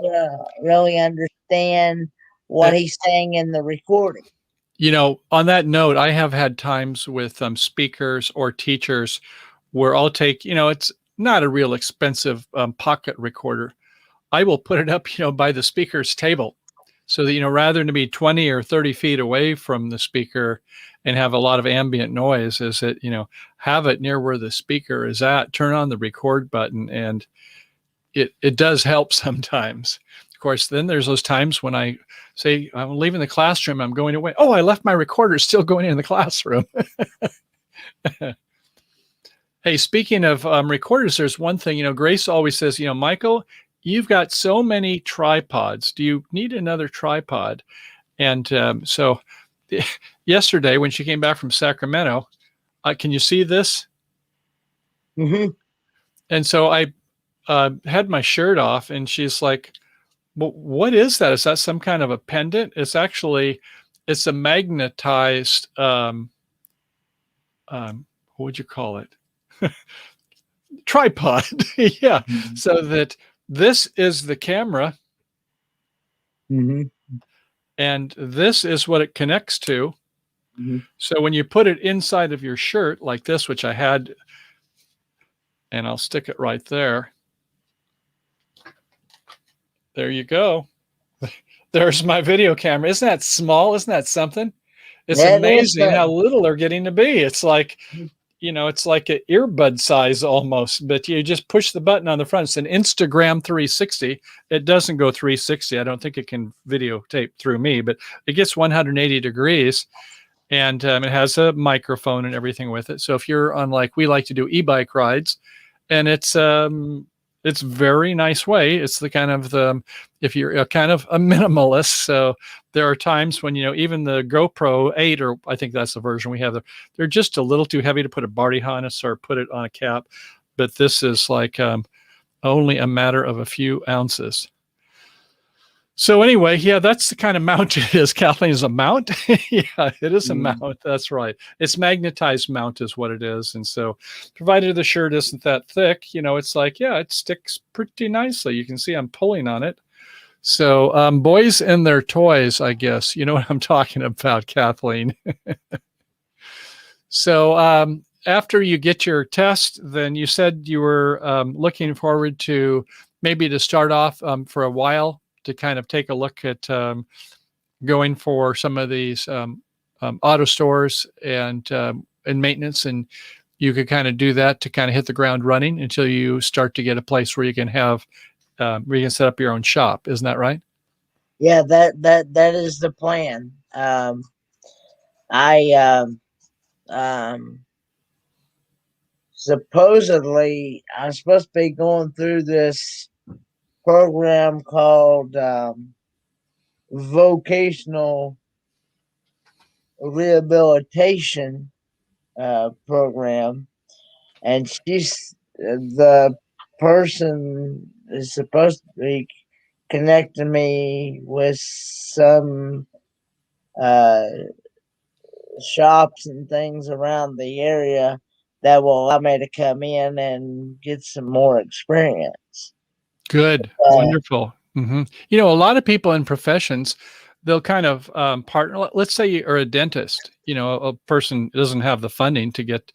Speaker 3: really understand what he's saying in the recording.
Speaker 1: On that note, I have had times with speakers or teachers where I'll take, it's not a real expensive pocket recorder. I will put it up, by the speaker's table, so that, rather than be 20 or 30 feet away from the speaker and have a lot of ambient noise, is that, have it near where the speaker is at, turn on the record button, and it does help sometimes. Of course, then there's those times when I say, I'm leaving the classroom, I'm going away. Oh, I left my recorder still going in the classroom. Hey, speaking of recorders, there's one thing, Grace always says, Michael, you've got so many tripods. Do you need another tripod? And so yesterday when she came back from Sacramento, can you see this?
Speaker 3: Mm-hmm.
Speaker 1: And so I had my shirt off, and she's like, well, what is that? Is that some kind of a pendant? It's a magnetized, what would you call it? Tripod. Yeah.
Speaker 3: Mm-hmm.
Speaker 1: So that this is the camera.
Speaker 3: Mm-hmm.
Speaker 1: And this is what it connects to.
Speaker 3: Mm-hmm.
Speaker 1: So when you put it inside of your shirt like this, which I had, and I'll stick it right there. There you go. There's my video camera. Isn't that small? Isn't that something? It's amazing how little they're getting to be. It's like, it's like an earbud size almost, but you just push the button on the front. It's an Instagram 360. It doesn't go 360. I don't think it can videotape through me, but it gets 180 degrees, and it has a microphone and everything with it. So if you're on, like, we like to do e-bike rides, and it's very nice way. It's the kind of if you're a kind of a minimalist. So there are times when, even the GoPro 8, or I think that's the version we have, they're just a little too heavy to put a body harness or put it on a cap. But this is like only a matter of a few ounces. So anyway, yeah, that's the kind of mount it is. Kathleen, is a mount? Yeah, it is a mount. That's right. It's magnetized mount is what it is. And so provided the shirt isn't that thick, it's like, yeah, it sticks pretty nicely. You can see I'm pulling on it. So boys and their toys, I guess. You know what I'm talking about, Kathleen. So after you get your test, then you said you were looking forward to maybe to start off for a while, to kind of take a look at going for some of these auto stores and maintenance, and you could kind of do that to kind of hit the ground running until you start to get a place where you can have where you can set up your own shop. Isn't that right?
Speaker 3: Yeah, that is the plan. Supposedly I'm supposed to be going through this program called vocational rehabilitation program, and the person is supposed to be connecting me with some shops and things around the area that will allow me to come in and get some more experience.
Speaker 1: Good. Wonderful. Mm-hmm. A lot of people in professions, they'll kind of partner. Let's say you're a dentist, a person doesn't have the funding to get,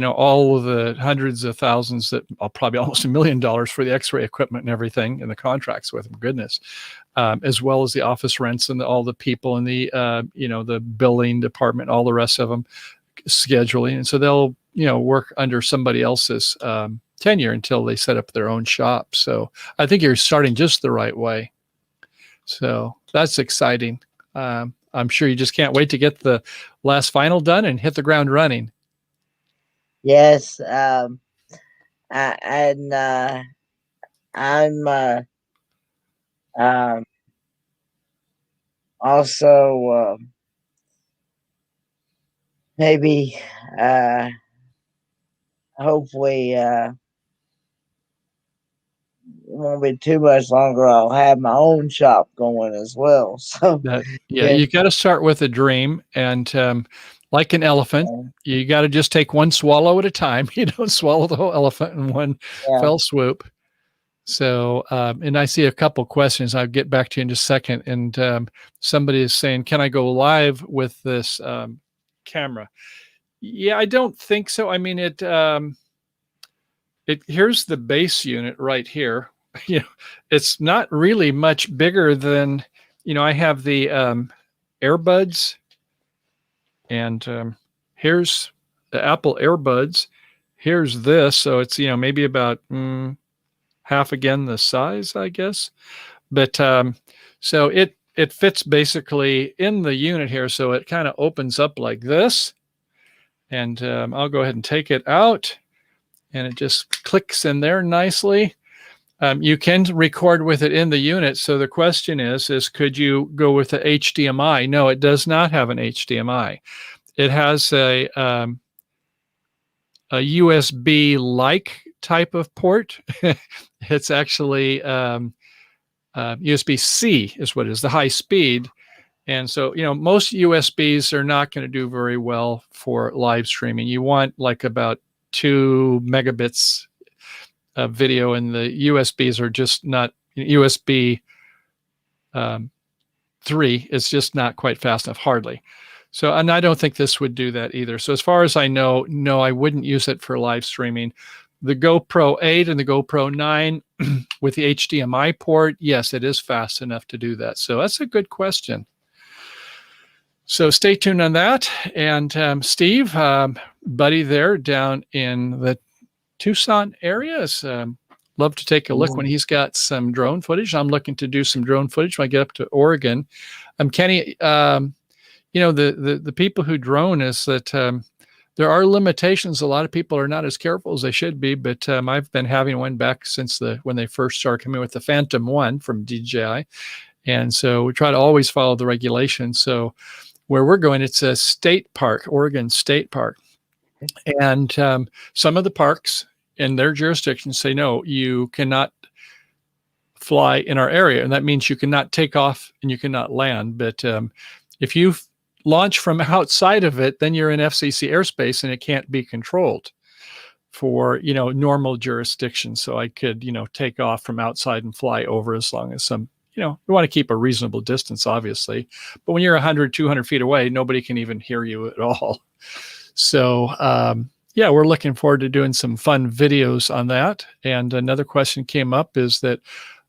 Speaker 1: all of the hundreds of thousands that probably almost $1 million for the x-ray equipment and everything and the contracts with them, goodness, as well as the office rents and all the people in the, the billing department, all the rest of them, scheduling. And so they'll, work under somebody else's tenure until they set up their own shop. So I think you're starting just the right way. So that's exciting. I'm sure you just can't wait to get the last final done and hit the ground running.
Speaker 3: Yes. I'm also maybe hopefully it won't be too much longer. I'll have my own shop going as well. So
Speaker 1: you got to start with a dream, and like an elephant, you got to just take one swallow at a time. You don't swallow the whole elephant in one fell swoop. So, and I see a couple questions. I'll get back to you in just a second. And somebody is saying, can I go live with this camera? Yeah, I don't think so. I mean, here's the base unit right here. It's not really much bigger than, I have the earbuds, and here's the Apple earbuds. Here's this. So it's, maybe about half again the size, I guess. But so it fits basically in the unit here. So it kind of opens up like this. And I'll go ahead and take it out, and it just clicks in there nicely. You can record with it in the unit. So the question is could you go with the HDMI? No, it does not have an HDMI. It has a USB-like type of port. It's actually USB-C is what it is, the high speed. And so, most USBs are not going to do very well for live streaming. You want like about 2 megabits of video, and the USBs are just not USB 3. It's just not quite fast enough, hardly. So, and I don't think this would do that either. So as far as I know, no, I wouldn't use it for live streaming. The GoPro 8 and the GoPro 9 with the HDMI port, yes, it is fast enough to do that. So that's a good question. So stay tuned on that. And Steve, buddy there down in the Tucson area, is love to take a look when he's got some drone footage. I'm looking to do some drone footage when I get up to Oregon. Kenny, the people who drone is that there are limitations. A lot of people are not as careful as they should be, but I've been having one back since when they first started coming with the Phantom 1 from DJI. And so we try to always follow the regulations. So where we're going, it's a state park, Oregon State Park. And some of the parks in their jurisdiction say, no, you cannot fly in our area. And that means you cannot take off and you cannot land. But if you launch from outside of it, then you're in FCC airspace and it can't be controlled for, normal jurisdictions. So I could, take off from outside and fly over as long as we want to keep a reasonable distance, obviously. But when you're 100, 200 feet away, nobody can even hear you at all. So, we're looking forward to doing some fun videos on that. And another question came up is that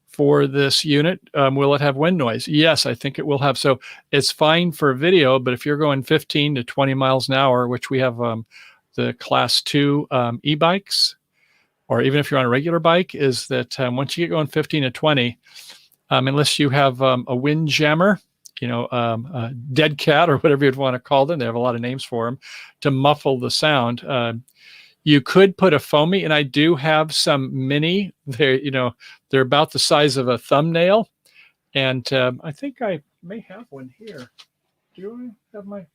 Speaker 1: for this unit, will it have wind noise? Yes, I think it will have. So it's fine for video, but if you're going 15 to 20 miles an hour, which we have the class 2 e-bikes, or even if you're on a regular bike, is that once you get going 15 to 20, unless you have a wind jammer, a dead cat or whatever you'd want to call them, they have a lot of names for them, to muffle the sound. You could put a foamy, and I do have some mini. They're about the size of a thumbnail, and I think I may have one here. Do I have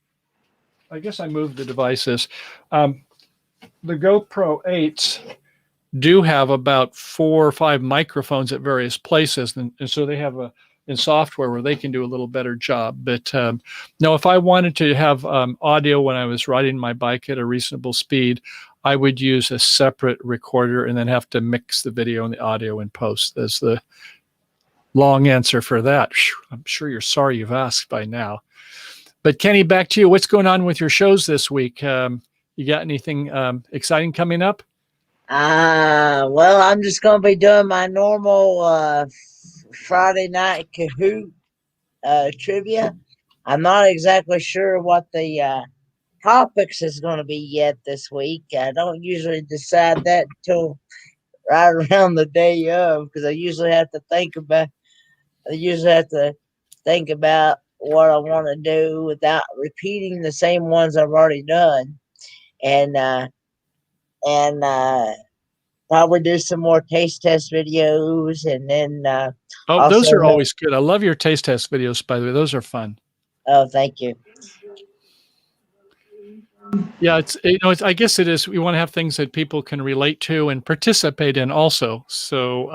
Speaker 1: I guess I moved the devices. The GoPro 8s do have about 4 or 5 microphones at various places, and so they have in software where they can do a little better job. But no, if I wanted to have audio when I was riding my bike at a reasonable speed, I would use a separate recorder and then have to mix the video and the audio in post. That's the long answer for that. I'm sure you're sorry you've asked by now. But Kenny, back to you. What's going on with your shows this week? You got anything exciting coming up?
Speaker 3: Well, I'm just going to be doing my normal Friday night Kahoot trivia. I'm not exactly sure what the topics is going to be yet this week. I don't usually decide that until right around the day of, because I usually have to think about what I want to do without repeating the same ones I've already done, and probably do some more taste test videos, and then
Speaker 1: those are always good. I love your taste test videos, by the way. Those are fun.
Speaker 3: Oh, thank you.
Speaker 1: Yeah, I guess it is. We want to have things that people can relate to and participate in also. So,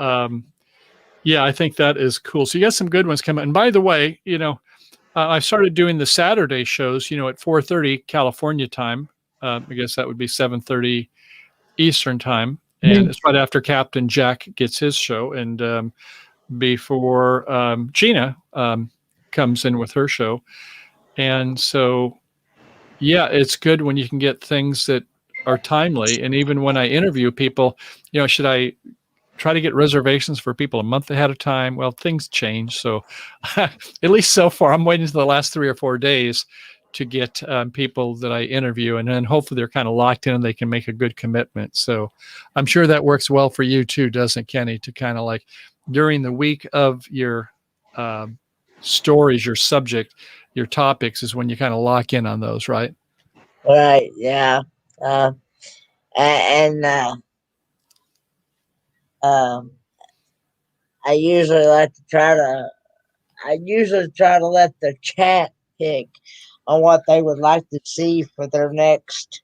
Speaker 1: I think that is cool. So you got some good ones coming. And by the way, I've started doing the Saturday shows, at 4:30 California time. I guess that would be 7:30 Eastern time. And it's right after Captain Jack gets his show, and before Gina comes in with her show. And so, it's good when you can get things that are timely. And even when I interview people, should I try to get reservations for people a month ahead of time? Well, things change. So at least so far, I'm waiting to the last 3 or 4 days to get people that I interview, and then hopefully they're kind of locked in and they can make a good commitment. So I'm sure that works well for you too, doesn't it, Kenny, to kind of like during the week of your stories, your subject, your topics is when you kind of lock in on those, right?
Speaker 3: Right. Yeah. I usually try to let the chat pick on what they would like to see for their next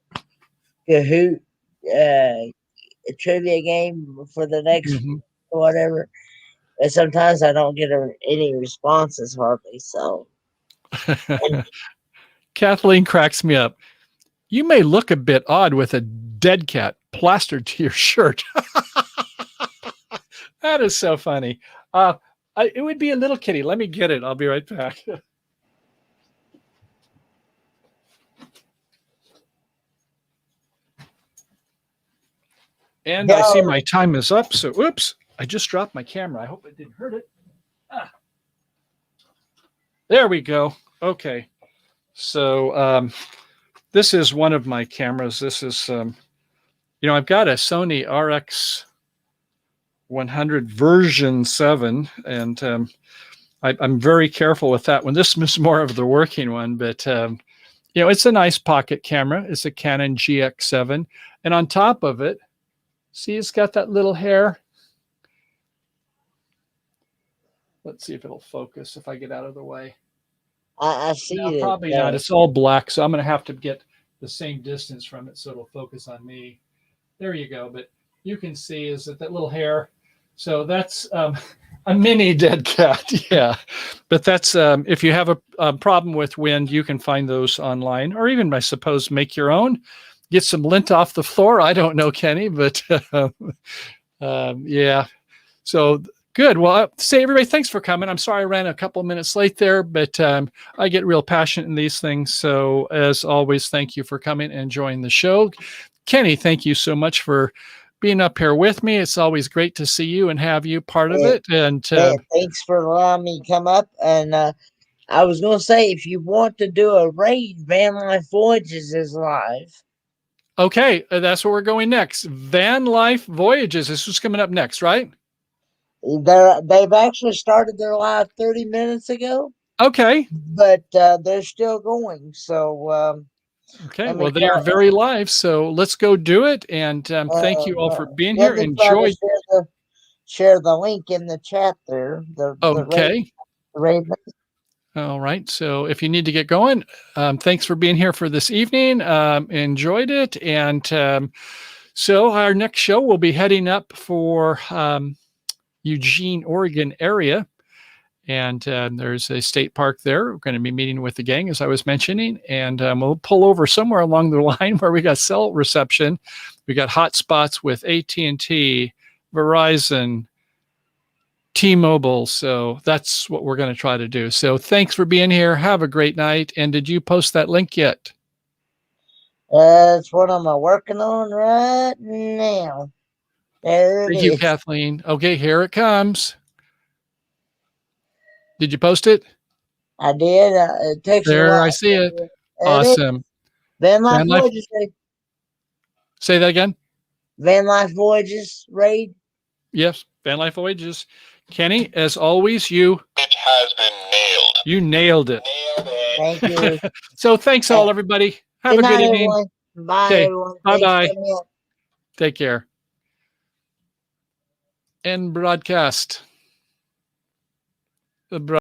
Speaker 3: Kahoot trivia game for the next whatever. But sometimes I don't get any responses hardly. So
Speaker 1: Kathleen cracks me up. You may look a bit odd with a dead cat plastered to your shirt. That is so funny. It would be a little kitty. Let me get it. I'll be right back. And I see my time is up. So, oops, I just dropped my camera. I hope I didn't hurt it. There we go. Okay. So this is one of my cameras. This is, I've got a Sony RX 100 version 7, and I'm very careful with that one. This is more of the working one, but it's a nice pocket camera. It's a Canon GX7, and on top of it, see, it's got that little hair. Let's see if it'll focus if I get out of the way.
Speaker 3: I see it.
Speaker 1: Probably not. It's all black, so I'm going to have to get the same distance from it so it'll focus on me. There you go. But you can see is that little hair. So that's a mini dead cat. Yeah. But that's if you have a problem with wind, you can find those online, or even, I suppose, make your own. Get some lint off the floor. I don't know, Kenny, but yeah. So good. Well, say everybody, thanks for coming. I'm sorry I ran a couple of minutes late there, but I get real passionate in these things. So as always, thank you for coming and joining the show. Kenny, thank you so much for being up here with me. It's always great to see you and have you part of it. And
Speaker 3: thanks for allowing me to come up. And I was going to say, if you want to do a raid, Van Life Voyages is live.
Speaker 1: Okay, that's where we're going next. Van Life Voyages. This is coming up next, right?
Speaker 3: They've actually started their live 30 minutes ago.
Speaker 1: Okay.
Speaker 3: But they're still going. So
Speaker 1: okay, well, they are very live, so let's go do it. And thank you all for being here. Enjoy.
Speaker 3: Share the link in the chat there.
Speaker 1: Okay.
Speaker 3: The raid.
Speaker 1: All right. So if you need to get going, thanks for being here for this evening. Enjoyed it. And so our next show will be heading up for Eugene, Oregon area. And there's a state park there. We're going to be meeting with the gang, as I was mentioning. And we'll pull over somewhere along the line where we got cell reception. We got hotspots with AT&T, Verizon, T-Mobile. So that's what we're going to try to do. So thanks for being here. Have a great night. And did you post that link yet?
Speaker 3: That's what I'm working on right now. There it is.
Speaker 1: Thank you, Kathleen. Okay, here it comes. Did you post it?
Speaker 3: I did. It takes
Speaker 1: there, I see it. Awesome.
Speaker 3: Van Life Voyages.
Speaker 1: Say that again.
Speaker 3: Van Life Voyages raid.
Speaker 1: Yes, Van Life Voyages. Kenny, as always, it
Speaker 4: has been nailed.
Speaker 1: You nailed it.
Speaker 3: Thank you.
Speaker 1: So thanks all, everybody. Have a good evening.
Speaker 3: Everyone. Bye, everyone.
Speaker 1: Bye-bye. Take care. End broadcast.